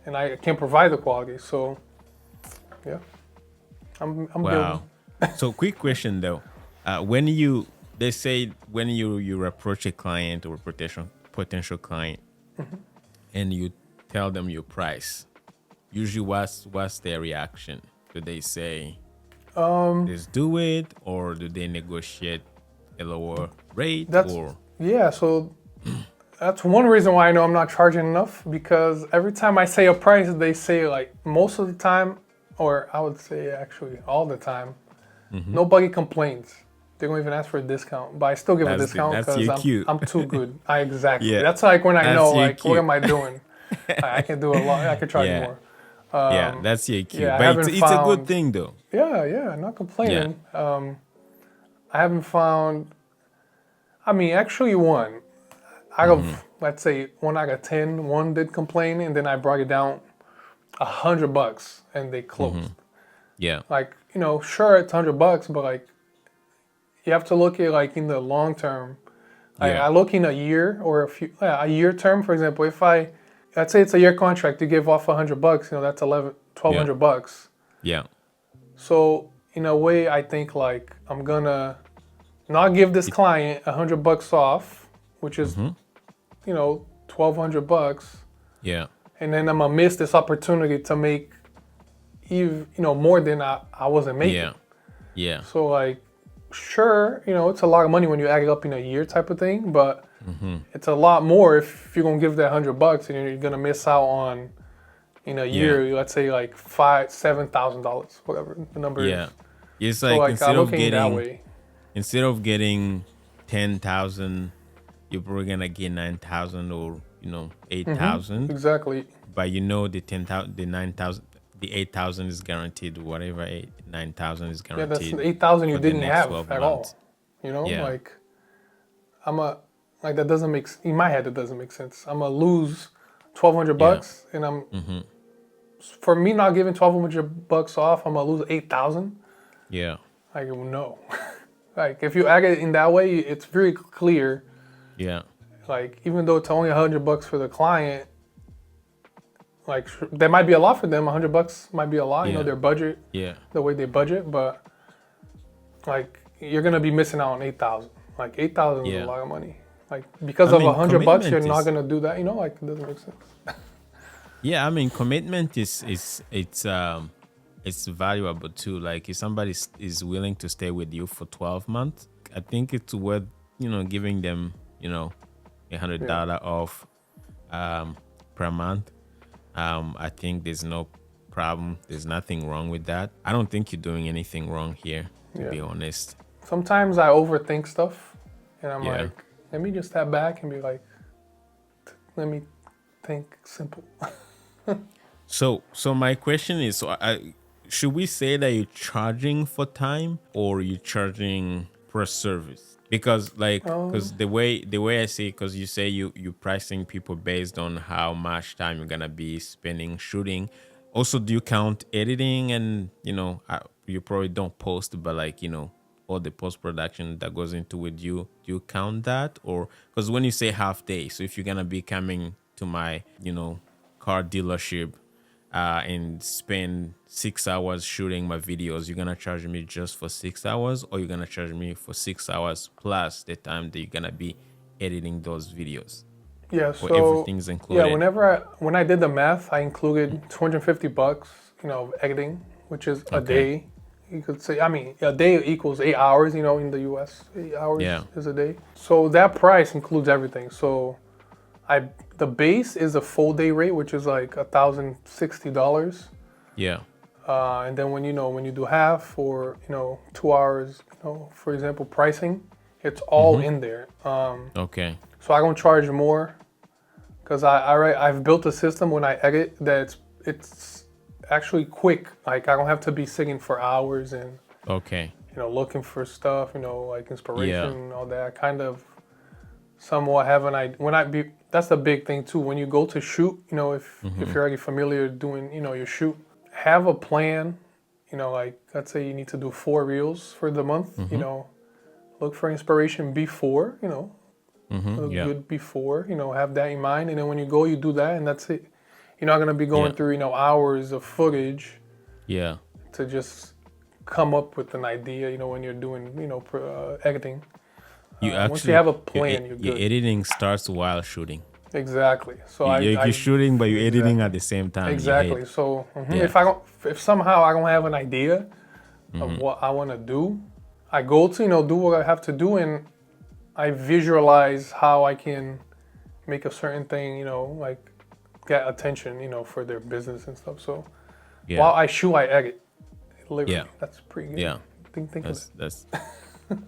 and I can provide the quality. So yeah, I'm building. Wow. So quick question though. When you they say when you approach a client or a potential client and you tell them your price, usually what's their reaction? Do they say let's do it, or do they negotiate a lower rate, That's or yeah. So that's one reason why I know I'm not charging enough because every time I say a price, they say like most of the time, or I would say actually all the time, nobody complains. They don't even ask for a discount, but I still give a discount that's because your I'm cue? I'm too good. I exactly. Yeah, That's like when I that's know your like what cue. am I doing? I can do a lot. I can charge Yeah, more. yeah, that's your cue. Yeah, I But it's haven't it's a good found. thing though. Yeah, not Yeah. complaining. I haven't found. I mean, actually, one out Mm-hmm. of let's say 1 out of 10, one did complain, and then I brought it down $100, and they Mm-hmm. closed. Yeah. Like sure it's $100, but like you have to look at like in the long term. Yeah. I look in a year or a year term, for example. If I let's say it's a year contract, you give off $100, that's 11, twelve Yeah. hundred bucks. Yeah. So in a way, I think like I'm gonna not give this It, client $100 off, which is mm-hmm. 1,200 bucks, Yeah. and then I'm gonna miss this opportunity to make even more than I wasn't making. Yeah. Yeah. So like, sure, it's a lot of money when you add it up in a year type of thing, but Mm-hmm. it's a lot more if you're gonna give that $100 and you're gonna miss out on in a Yeah. year, let's say like $7,000, whatever the number is. Yeah. It's So like like I'm looking that way. instead of getting 10,000, you're probably gonna get 9,000 or 8,000. Exactly. But the 10,000, the 9,000, the 8,000 is guaranteed. Whatever 9,000 is Yeah, that's guaranteed 8,000 you for the didn't next have 12 at all. months. Yeah. Like that doesn't in my head it doesn't make sense. I'm gonna lose 1,200 Yeah. bucks, and Mm-hmm. for me not giving 1,200 bucks off, I'm gonna lose 8,000. Yeah. Like no, like if you act it in that way, it's very clear. Yeah. Like even though it's only 100 bucks for the client, like that might be a lot for them. 100 bucks might be a lot. Yeah. Their budget, Yeah. the way they budget, but like you're gonna be missing out on 8,000. Like 8,000 is Yeah. a lot of money. Like because I of mean, 100 bucks, you're commitment not is gonna do that. Like it doesn't make sense. Yeah, I mean, commitment it's valuable too. Like if somebody is willing to stay with you for 12 months, I think it's worth giving them $100 off per month. I think there's no problem. There's nothing wrong with that. I don't think you're doing anything wrong here, to be honest. Sometimes I overthink stuff, and I'm Yeah. like, let me just step back and be like, let me think simple. So my question is, should we say that you're charging for time or you're charging per service? Because the way I see it, because you say you're pricing people based on how much time you're gonna be spending shooting. Also, do you count editing and you probably don't post, but all the post production that goes into it, do you count that? Or because when you say half day, so if you're gonna be coming to my car dealership and spend 6 hours shooting my videos, you're gonna charge me just for 6 hours, or you're gonna charge me for 6 hours plus the time that you're gonna be editing those videos? Yeah, Or so everything's yeah, included? when I did the math, I included $250, of editing, which is a Okay. day. You could say, I mean, a day equals 8 hours, in the US. 8 hours Yeah. is a day. So that price includes everything. So the base is a full day rate, which is like $1,060. Yeah. And then when you do half or 2 hours, for example, pricing, it's all in there. Okay. So I don't charge more because I've built a system when I edit that it's actually quick. Like I don't have to be sitting for hours and Okay. looking for stuff, like inspiration Yeah. and all that. I kind of somewhat have an idea. That's the big thing too. When you go to shoot, if you're already familiar doing, your shoot, have a plan. Like let's say you need to do 4 reels for the month. Look for inspiration before. Look Yeah. good before. Have that in mind, and then when you go, you do that, and that's it. You're not gonna be going Yeah. through hours of footage Yeah. to just come up with an idea. When you're doing editing. You Once you actually have a plan, you're your good. editing starts while shooting. Exactly. So You're shooting, but you're editing at the same time in your exactly. head. So Yeah. if somehow I don't have an idea of what I want to do, I go to do what I have to do, and I visualize how I can make a certain thing, like get attention, for their business and stuff. So while Yeah. I shoot, I edit. Literally, Yeah. that's pretty good. Yeah. Think of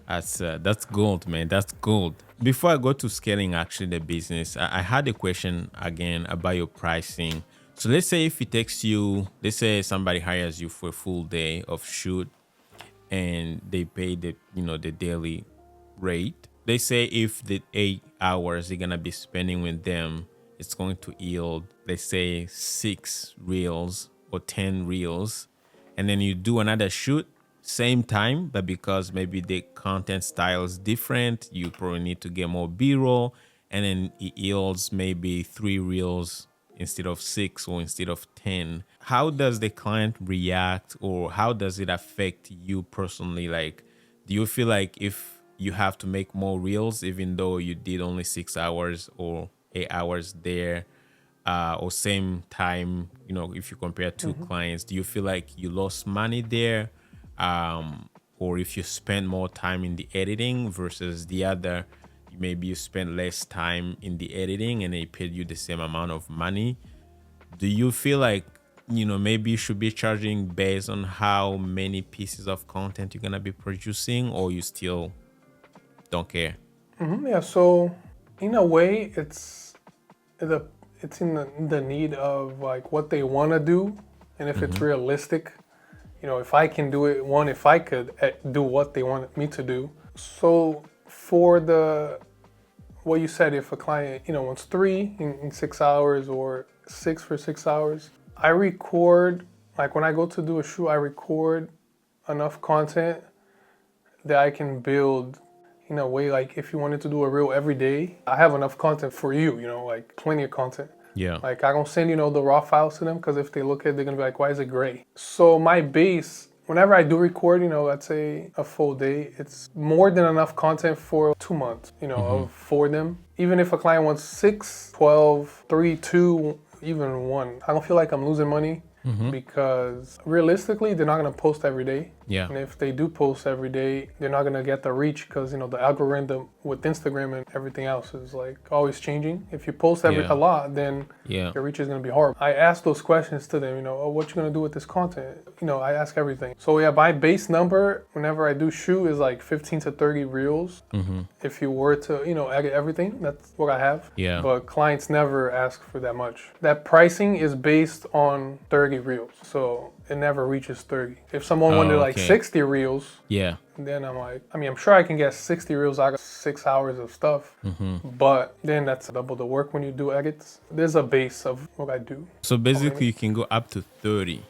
That's that's gold, man. That's gold. Before I go to scaling actually the business, I had a question again about your pricing. So let's say if it takes you, let's say somebody hires you for a full day of shoot and they pay the daily rate. They say if the 8 hours you're gonna be spending with them, it's going to yield, let's say 6 reels or 10 reels, and then you do another shoot same time, but because maybe the content style is different, you probably need to get more b-roll, and then it yields maybe 3 reels instead of 6 or instead of 10. How does the client react, or how does it affect you personally? Like, do you feel like if you have to make more reels even though you did only 6 hours or 8 hours there, or same time, if you compare two clients, do you feel like you lost money there? Or if you spend more time in the editing versus the other, maybe you spend less time in the editing and they paid you the same amount of money. Do you feel like, maybe you should be charging based on how many pieces of content you're gonna be producing, or you still don't care? Yeah. So in a way, it's in the need of like what they want to do, and if it's realistic. If I can do it, if I could do what they want me to do. So for what you said, if a client, wants 3 in 6 hours or 6 for 6 hours, I record, like when I go to do a shoot, I record enough content that I can build in a way, like if you wanted to do a reel every day, I have enough content for you, like plenty of content. Yeah. Like I don't send, the raw files to them because if they look at it, they're gonna be like, why is it gray? So my base, whenever I do record, let's say a full day, it's more than enough content for 2 months, for them. Even if a client wants 6, 12, 3, 2, even 1, I don't feel like I'm losing money because realistically, they're not gonna post every day. Yeah. And if they do post every day, they're not gonna get the reach because the algorithm with Instagram and everything else is like always changing. If you post a lot, then Yeah. your reach is gonna be horrible. I ask those questions to them, oh, what you gonna do with this content? I ask everything. So yeah, my base number whenever I do shoot is like 15 to 30 reels. If you were to, edit everything, that's what I have. Yeah. But clients never ask for that much. That pricing is based on 30 reels. So it never reaches 30. If someone wanted like 60 reels, Yeah. then I'm like, I'm sure I can get 60 reels out of 6 hours of stuff, but then that's double the work when you do edits. There's a base of what I do. So basically, you can go up to 30,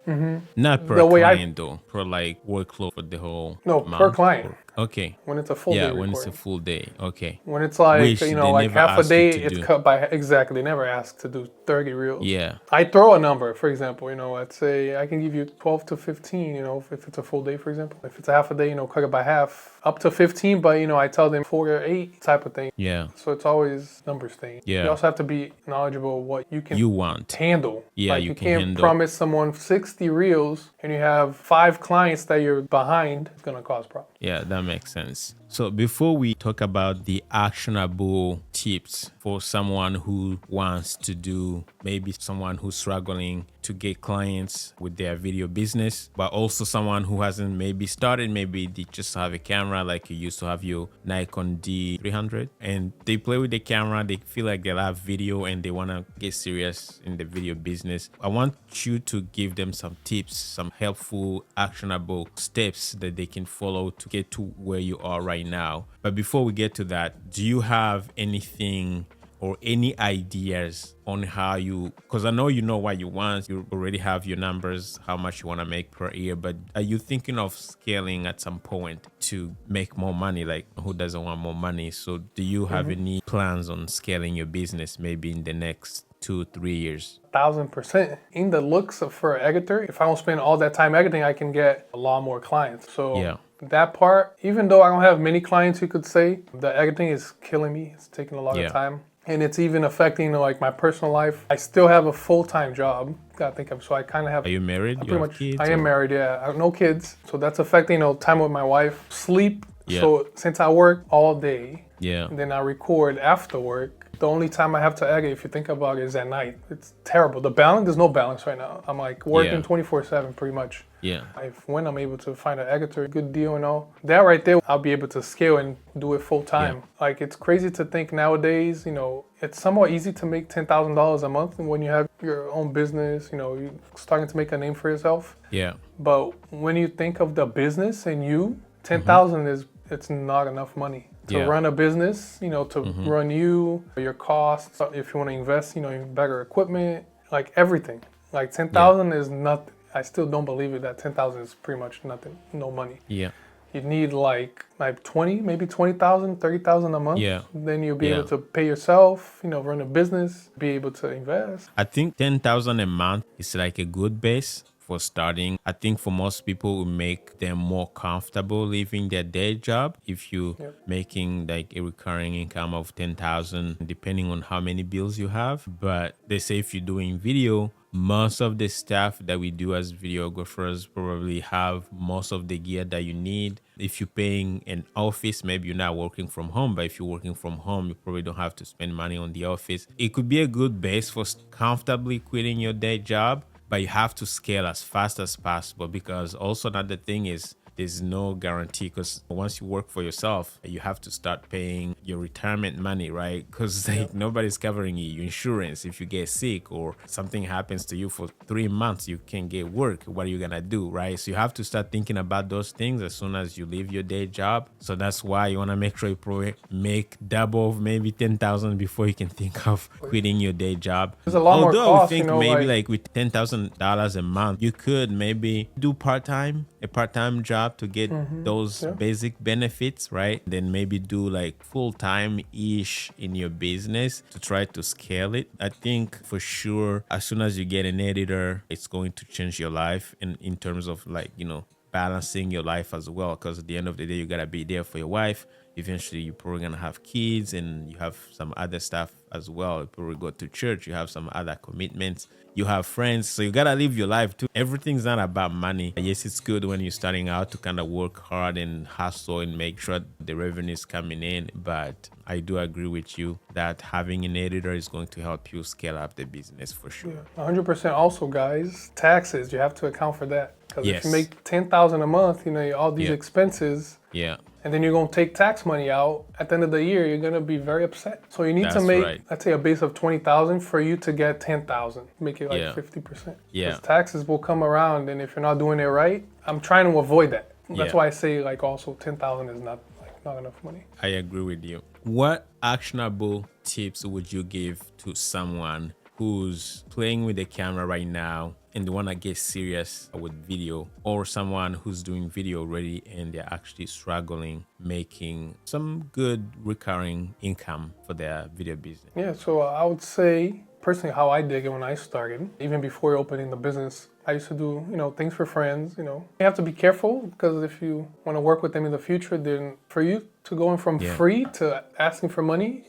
not per The way client though, per like workload for the whole No, per month. client. Okay. When it's a full day Yeah, recording. when it's a full day. Okay. When it's like, Which they like never half a ask you day, to it's do. cut by, exactly, they never ask to do 30 reels. Yeah. I throw a number, for example, let's say I can give you 12 to 15, if it's a full day, for example. If it's a half a day, cut it by half, up to 15, but I tell them 4 or 8 type of thing. Yeah. So it's always numbers thing. Yeah. You also have to be knowledgeable of what you can want. handle. Yeah, like you you can can't handle. promise someone 60 reels and you have 5 clients that you're behind. It's gonna cause problems. Yeah, that makes sense. So before we talk about the actionable tips for someone who wants to do, maybe someone who's struggling to get clients with their video business, but also someone who hasn't maybe started, maybe they just have a camera like you used to have your Nikon D300 and they play with the camera, they feel like they love video and they want to get serious in the video business. I want you to give them some tips, some helpful, actionable steps that they can follow to get to where you are right now. But before we get to that, do you have anything or any ideas on how you, because I know you know what you want, you already have your numbers, how much you want to make per year, but are you thinking of scaling at some point to make more money? Like, who doesn't want more money? So do you have any plans on scaling your business maybe in the next 2-3 years? 1000%. In the looks of for an editor, if I don't spend all that time editing, I can get a lot more clients. So Yeah. that part, even though I don't have many clients, you could say, the editing is killing me. It's taking a lot of time. And it's even affecting like my personal life. I still have a full-time job. Gotta think of, so I kind of have. Are you married? Pretty You have much. kids, I am married. Yeah, I have no kids, so that's affecting time with my wife, sleep. Yeah. So since I work all day, Yeah. and then I record after work. The only time I have to edit, if you think about it, is at night. It's terrible. The balance, there's no balance right now. I'm like working 24/7 pretty much. Yeah. When I'm able to find an editor, good deal and all, that right there, I'll be able to scale and do it full time. Like, it's crazy to think nowadays, it's somewhat easy to make $10,000 a month when you have your own business, you're starting to make a name for yourself. Yeah. But when you think of the business and you, 10,000 it's not enough money. To run a business, to run your costs, if you want to invest, in better equipment, like everything. Like 10,000 is nothing. I still don't believe it that 10,000 is pretty much nothing, no money. Yeah. You need like 20, maybe 20,000, 30,000 a month. Yeah. Then you'll be able to pay yourself, run a business, be able to invest. I think 10,000 a month is like a good base for starting. I think for most people, it make them more comfortable leaving their day job. If you making like a recurring income of 10,000, depending on how many bills you have. But they say if you're doing video, most of the stuff that we do as videographers probably have most of the gear that you need. If you're paying an office, maybe you're not working from home, but if you're working from home, you probably don't have to spend money on the office. It could be a good base for comfortably quitting your day job, but you have to scale as fast as possible, because also another thing is there's no guarantee, because once you work for yourself, you have to start paying your retirement money, right? Because like nobody's covering you. Your insurance, if you get sick or something happens to you for 3 months, you can't get work. What are you gonna do, right? So you have to start thinking about those things as soon as you leave your day job. So that's why you wanna make sure you probably make double, maybe 10,000 before you can think of quitting your day job. There's a lot more Although costs, we think maybe like with $10,000 a month, you could maybe do a part-time job to get those basic benefits, right? Then maybe do like full-time-ish in your business to try to scale it. I think for sure, as soon as you get an editor, it's going to change your life in terms of like, balancing your life as well. Because at the end of the day, you gotta be there for your wife. Eventually, you're probably gonna have kids and you have some other stuff as well. You probably go to church, you have some other commitments, you have friends, so you gotta live your life too. Everything's not about money. Yes, it's good when you're starting out to kind of work hard and hustle and make sure the revenue is coming in, but I do agree with you that having an editor is going to help you scale up the business for sure. 100%. Also, guys, taxes, you have to account for that. Because if you make 10,000 a month, all these expenses, and then you're going to take tax money out at the end of the year, you're going to be very upset. So you need to make, let's say, a base of 20,000 for you to get 10,000. Make it like 50%. Because taxes will come around, and if you're not doing it right, I'm trying to avoid that. That's why I say like also 10,000 is not enough money. I agree with you. What actionable tips would you give to someone who's playing with the camera right now and they want to get serious with video, or someone who's doing video already and they're actually struggling making some good recurring income for their video business? Yeah, so I would say personally how I did it when I started, even before opening the business. I used to do, things for friends, You have to be careful because if you want to work with them in the future, then for you to go in from free to asking for money,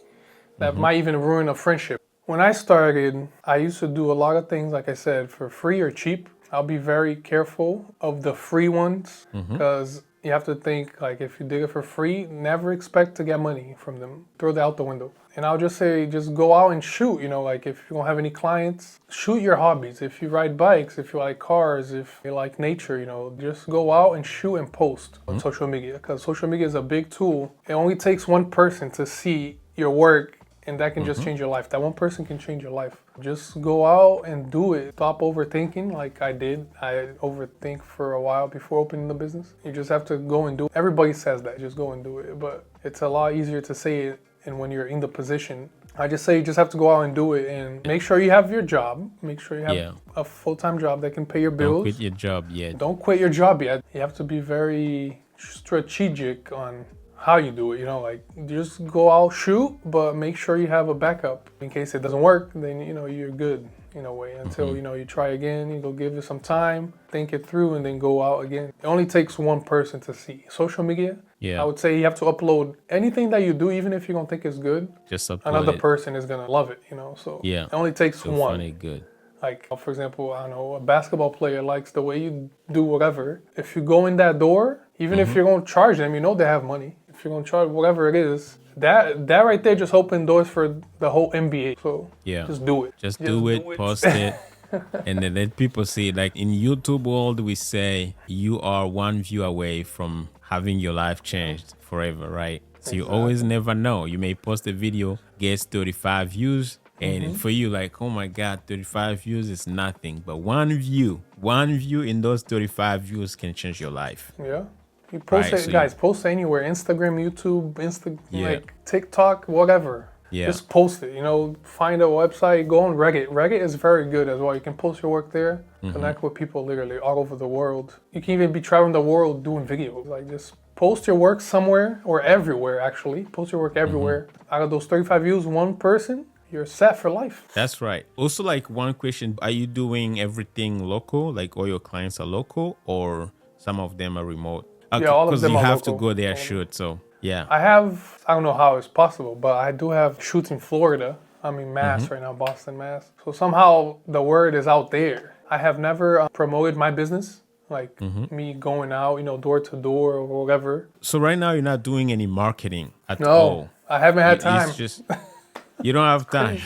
that might even ruin a friendship. When I started, I used to do a lot of things, like I said, for free or cheap. I'll be very careful of the free ones because you have to think, like, if you dig it for free, never expect to get money from them. Throw that out the window. And I'll just say, just go out and shoot, like if you don't have any clients, shoot your hobbies. If you ride bikes, if you like cars, if you like nature, just go out and shoot and post on social media because social media is a big tool. It only takes one person to see your work and that can just change your life. That one person can change your life. Just go out and do it. Stop overthinking like I did. I overthink for a while before opening the business. You just have to go and do it. Everybody says that, just go and do it. But it's a lot easier to say it and when you're in the position. I just say you just have to go out and do it and make sure you have your job. Make sure you have a full-time job that can pay your bills. Don't quit your job yet. Don't quit your job yet. You have to be very strategic on how you do it, like just go out, shoot, but make sure you have a backup in case it doesn't work. Then you're good in a way until you try again. You go give it some time, think it through, and then go out again. It only takes one person to see. Social media, I would say you have to upload anything that you do, even if you don't think it's good. Just upload another it. person is gonna love it, So it only takes so one. Funny, good. Like, for example, I don't know, a basketball player likes the way you do whatever. If you go in that door, even if you're going to charge them, they have money. If you're going to charge whatever it is, that right there just opened doors for the whole NBA. So just do it. Just do it, post it, and then let people see. Like in YouTube world, we say you are one view away from having your life changed forever, right? So you always never know. You may post a video, gets 35 views, and for you, like, oh my God, 35 views is nothing. But one view in those 35 views can change your life. Yeah. You post it, so guys, post anywhere. Instagram, YouTube, like TikTok, whatever. Yeah. Just post it, find a website, go on Reddit. Reddit is very good as well. You can post your work there, connect with people literally all over the world. You can even be traveling the world doing videos. Like just post your work somewhere or everywhere actually. Post your work everywhere. Out of those 35 views, one person, you're set for life. That's right. Also, like one question, are you doing everything local? Like all your clients are local or some of them are remote? Yeah, all of them are local. Because you have to go there shoot, so yeah. I don't know how it's possible, but I do have shoots in Florida. I'm in Mass right now, Boston, Mass. So somehow the word is out there. I have never promoted my business, like me going out, door to door or whatever. So right now you're not doing any marketing at all? No, I haven't had time. It's just, you don't have time.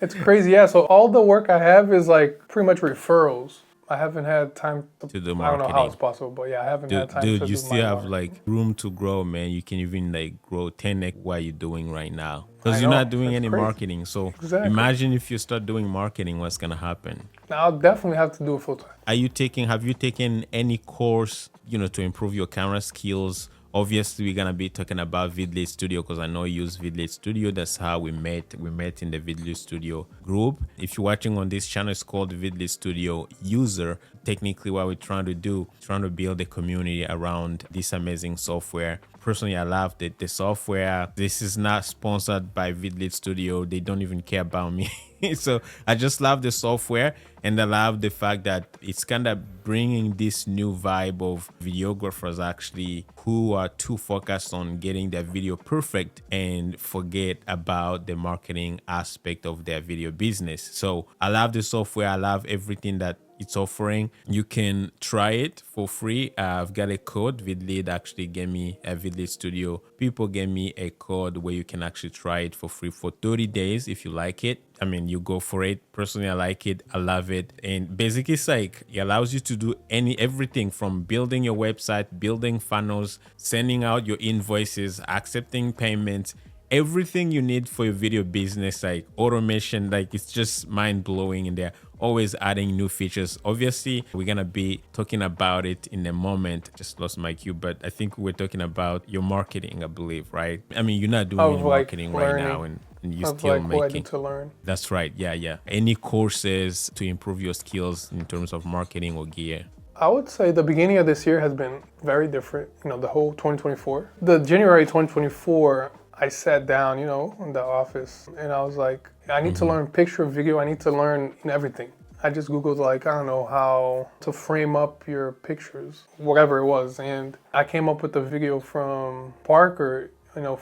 It's crazy, yeah. So all the work I have is like pretty much referrals. I haven't had time to do marketing. I don't know how it's possible, but yeah, I haven't had time to do you still have like room to grow, man. You can even like grow 10x what you're doing right now. Because you're not doing any marketing. So imagine if you start doing marketing, what's going to happen? I'll definitely have to do it full time. Have you taken any course, to improve your camera skills? Obviously, we're going to be talking about Vidlead Studio because I know you use Vidlead Studio. That's how we met. We met in the Vidlead Studio group. If you're watching on this channel, it's called Vidlead Studio User. Technically, what we're trying to do, trying to build a community around this amazing software. Personally, I love the software. This is not sponsored by Vidlead Studio. They don't even care about me. So I just love the software, and I love the fact that it's kind of bringing this new vibe of videographers actually who are too focused on getting their video perfect and forget about the marketing aspect of their video business. So I love the software. I love everything that it's offering. You can try it for free. I've got a code. Vidlead actually gave me a Vidlead Studio. People gave me a code where you can actually try it for free for 30 days if you like it. I mean, you go for it. Personally, I like it. I love it. And basically, it's like it allows you to do everything from building your website, building funnels, sending out your invoices, accepting payments, everything you need for your video business, like automation. Like it's just mind blowing, and they're always adding new features. Obviously, we're gonna be talking about it in a moment. Just lost my cue, but I think we're talking about your marketing, I believe, right? I mean, you're not doing any marketing right now, and you're still making. To learn. That's right. Yeah. Any courses to improve your skills in terms of marketing or gear? I would say the beginning of this year has been very different. The whole 2024. The January 2024, I sat down, in the office, and I was like, I need to learn picture, video. I need to learn everything. I just Googled, like, I don't know, how to frame up your pictures, whatever it was. And I came up with the video from Parker,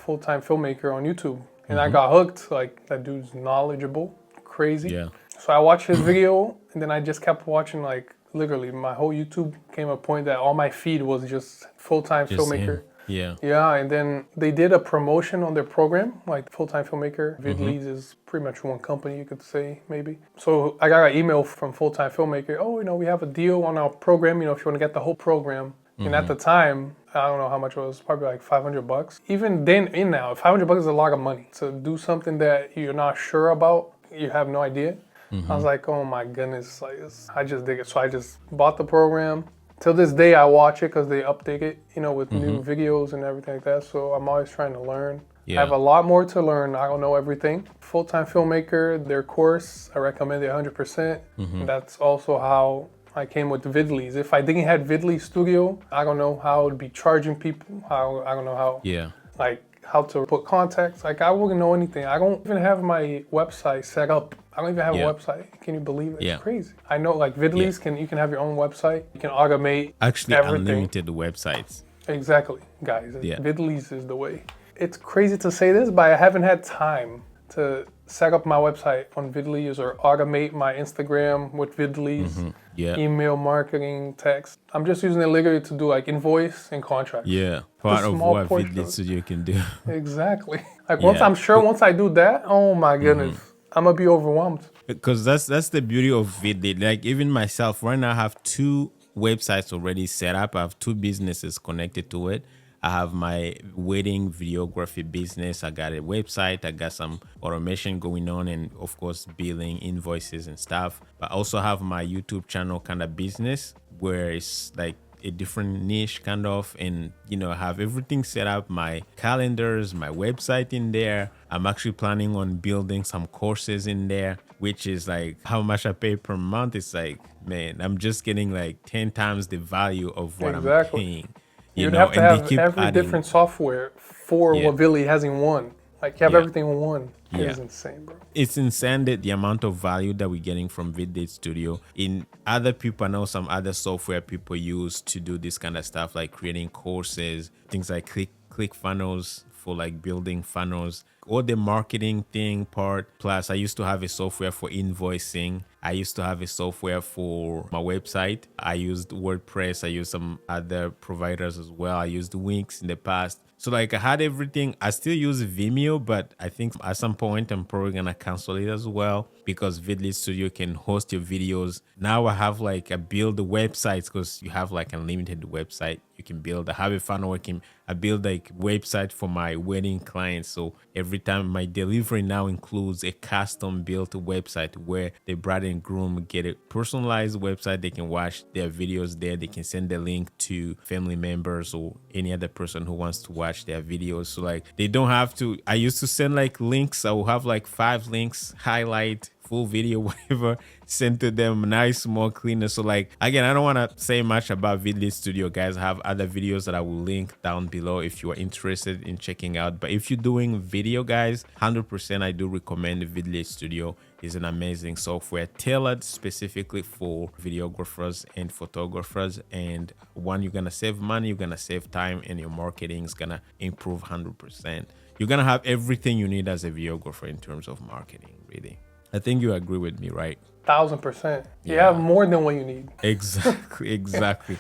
full-time filmmaker on YouTube. And I got hooked. Like, that dude's knowledgeable, crazy. Yeah. So I watched his video, and then I just kept watching, like, literally my whole YouTube came a point that all my feed was just full-time filmmaker. Him. Yeah. Yeah, and then they did a promotion on their program, like full-time filmmaker. Vidlead is pretty much one company, you could say, maybe. So I got an email from full-time filmmaker. Oh, we have a deal on our program, if you want to get the whole program. And at the time, I don't know how much it was, probably like $500. Even then and now, $500 is a lot of money. To do something that you're not sure about, you have no idea. I was like, oh my goodness, like I just dig it. So I just bought the program. Till this day, I watch it because they update it, with new videos and everything like that. So I'm always trying to learn. Yeah. I have a lot more to learn. I don't know everything. Full-time filmmaker, their course, I recommend it 100%. And that's also how I came with Vidlead. If I didn't have Vidlead Studio, I don't know how I would be charging people. I don't know how. Yeah. Like how to put contacts. Like I wouldn't know anything. I don't even have my website set up. I don't even have a website. Can you believe it? It's crazy. I know like Vidlead you can have your own website. You can automate actually everything. Unlimited websites. Exactly, guys. Vidlead is the way. It's crazy to say this, but I haven't had time to set up my website on Vidlead or automate my Instagram with Vidlead, email marketing, text. I'm just using it literally to do like invoice and contracts. Yeah, part of what Vidlead Studio can do. Exactly. Like once I do that, oh my goodness, I'm gonna be overwhelmed. Because that's the beauty of Vidlead. Like even myself, right now I have 2 websites already set up. I have 2 businesses connected to it. I have my wedding videography business. I got a website. I got some automation going on and of course billing, invoices and stuff. But I also have my YouTube channel kind of business where it's like a different niche kind of, and I have everything set up, my calendars, my website in there. I'm actually planning on building some courses in there, which is like how much I pay per month. It's like, man, I'm just getting like 10 times the value of what I'm paying. You'd have to have every different software for what Vidlead has in one. Like you have everything in one. It's insane, bro. It's insane that the amount of value that we're getting from Vidlead Studio. In other people, I know some other software people use to do this kind of stuff, like creating courses, things like ClickFunnels for like building funnels, or the marketing thing part. Plus, I used to have a software for invoicing. I used to have a software for my website. I used WordPress. I used some other providers as well. I used Wix in the past. So like I had everything. I still use Vimeo, but I think at some point I'm probably gonna cancel it as well because Vidlead Studio can host your videos. Now I have like I build the websites because you have like unlimited website you can build. I have a funnel working. I build like website for my wedding clients. So every time my delivery now includes a custom built website where the bride and groom get a personalized website. They can watch their videos there. They can send the link to family members or any other person who wants to watch their videos. So like they don't have to. I used to send like links. I will have like 5 links, highlight, full video, whatever, sent to them, nice, more cleaner. So like, again, I don't want to say much about Vidlead Studio, guys. I have other videos that I will link down below if you are interested in checking out. But if you're doing video, guys, 100% I do recommend Vidlead Studio. It's an amazing software tailored specifically for videographers and photographers. And one, you're going to save money, you're going to save time, and your marketing is going to improve 100%. You're going to have everything you need as a videographer in terms of marketing, really. I think you agree with me, right? 1000%. You have more than what you need. Exactly.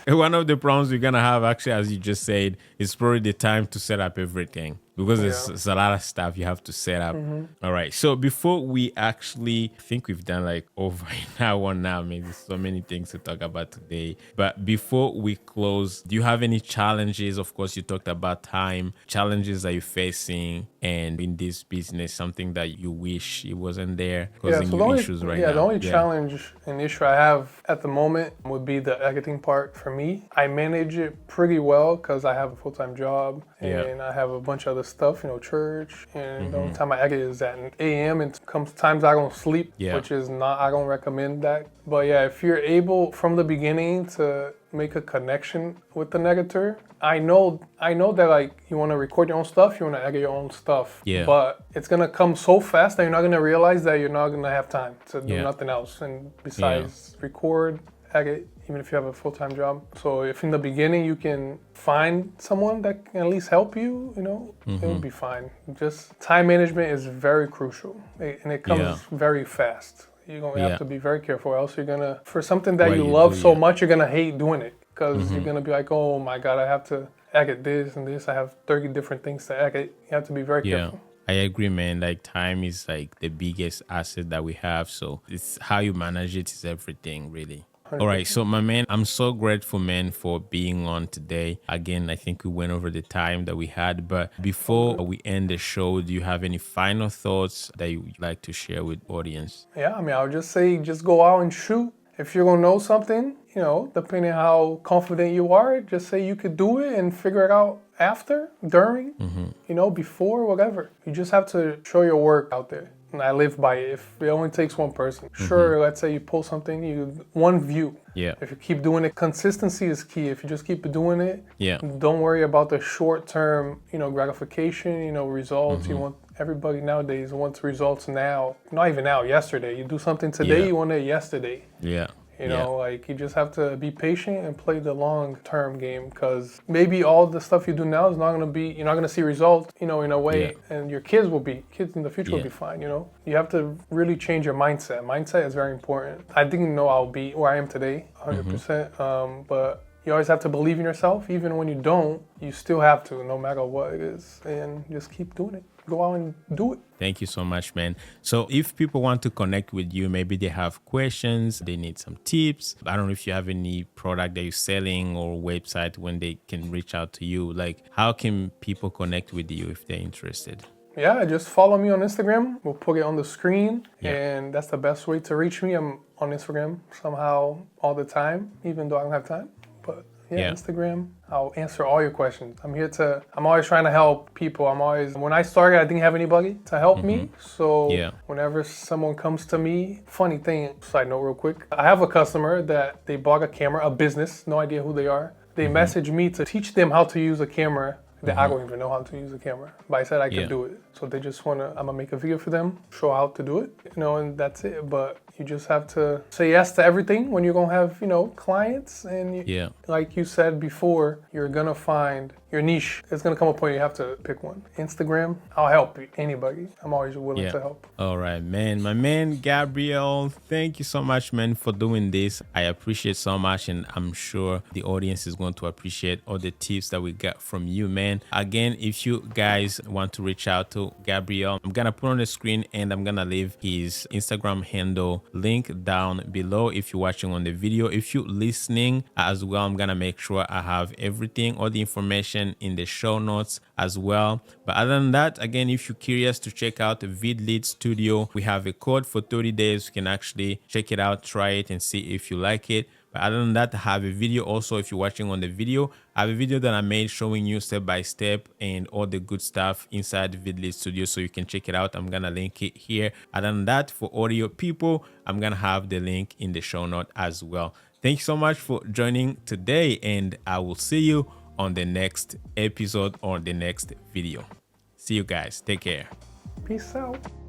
One of the problems you're gonna have, actually, as you just said, is probably the time to set up everything because it's a lot of stuff you have to set up. All right. So before we actually, I think we've done like over an hour now, maybe so many things to talk about today. But before we close, do you have any challenges? Of course, you talked about time, challenges that you're facing, and in this business, something that you wish it wasn't there, causing you issues right now. The only challenge and issue I have at the moment would be the editing part for me. I manage it pretty well because I have a full-time job and I have a bunch of other stuff, church. And the only time I agate is at 8 a.m. and comes times I don't sleep, which is not, I don't recommend that. But yeah, if you're able from the beginning to make a connection with the negator, I know that like you want to record your own stuff, you want to agate your own stuff. Yeah. But it's gonna come so fast that you're not gonna realize that you're not gonna have time to do nothing else. And besides record, agate, even if you have a full-time job. So if in the beginning you can find someone that can at least help you, it will be fine. Just time management is very crucial, and it comes very fast. You're gonna have to be very careful, or else you're gonna, for something that you love so much, you're gonna hate doing it, because you're gonna be like, oh my God, I have to agate this and this. I have 30 different things to agate. You have to be very careful. I agree, man. Like time is like the biggest asset that we have. So it's how you manage it is everything, really. 100%. All right, so my man, I'm so grateful, man, for being on today. Again, I think we went over the time that we had, but before we end the show, do you have any final thoughts that you would like to share with audience? Yeah, I mean, I would just say, just go out and shoot. If you're gonna know something, depending how confident you are, just say you could do it and figure it out after, during, before, whatever. You just have to show your work out there. And I live by it. If it only takes one person. Sure, let's say you pull something, one view. Yeah. If you keep doing it, consistency is key. If you just keep doing it, don't worry about the short-term, gratification, results. You want, everybody nowadays wants results now. Not even now, yesterday. You do something today, you want it yesterday. Yeah. Like you just have to be patient and play the long-term game, because maybe all the stuff you do now is not going to be, you're not going to see results, in a way, and your kids in the future will be fine, You have to really change your mindset. Mindset is very important. I didn't know I'll be where I am today, 100%, but you always have to believe in yourself. Even when you don't, you still have to, no matter what it is, and just keep doing it. Go out and do it. Thank you so much, man. So if people want to connect with you, maybe they have questions, they need some tips. I don't know if you have any product that you're selling or website when they can reach out to you. Like, how can people connect with you if they're interested? Yeah, just follow me on Instagram. We'll put it on the screen, and that's the best way to reach me. I'm on Instagram somehow all the time, even though I don't have time. But Instagram, I'll answer all your questions. I'm always trying to help people. When I started, I didn't have anybody to help me. So whenever someone comes to me, funny thing, side note real quick, I have a customer that they bought a camera, a business, no idea who they are. They message me to teach them how to use a camera that I don't even know how to use a camera. But I said I could do it. So they just I'm gonna make a video for them, show how to do it, and that's it. But you just have to say yes to everything when you're gonna have, clients. And like you said before, you're gonna find your niche. It's gonna come a point you have to pick one. Instagram, I'll help you. Anybody. I'm always willing to help. All right, man. My man, Gabriel, thank you so much, man, for doing this. I appreciate so much, and I'm sure the audience is going to appreciate all the tips that we got from you, man. Again, if you guys want to reach out to Gabriel, I'm gonna put on the screen and I'm gonna leave his Instagram handle link down below if you're watching on the video. If you're listening as well, I'm gonna make sure I have everything, all the information in the show notes as well. But other than that, again, if you're curious to check out the Vidlead Studio, we have a code for 30 days. You can actually check it out, try it, and see if you like it. But other than that, I have a video also. If you're watching on the video, I have a video that I made showing you step by step and all the good stuff inside Vidlead Studio, so you can check it out. I'm gonna link it here. Other than that, for audio people, I'm gonna have the link in the show note as well. Thank you so much for joining today, and I will see you on the next episode or the next video. See you guys. Take care. Peace out.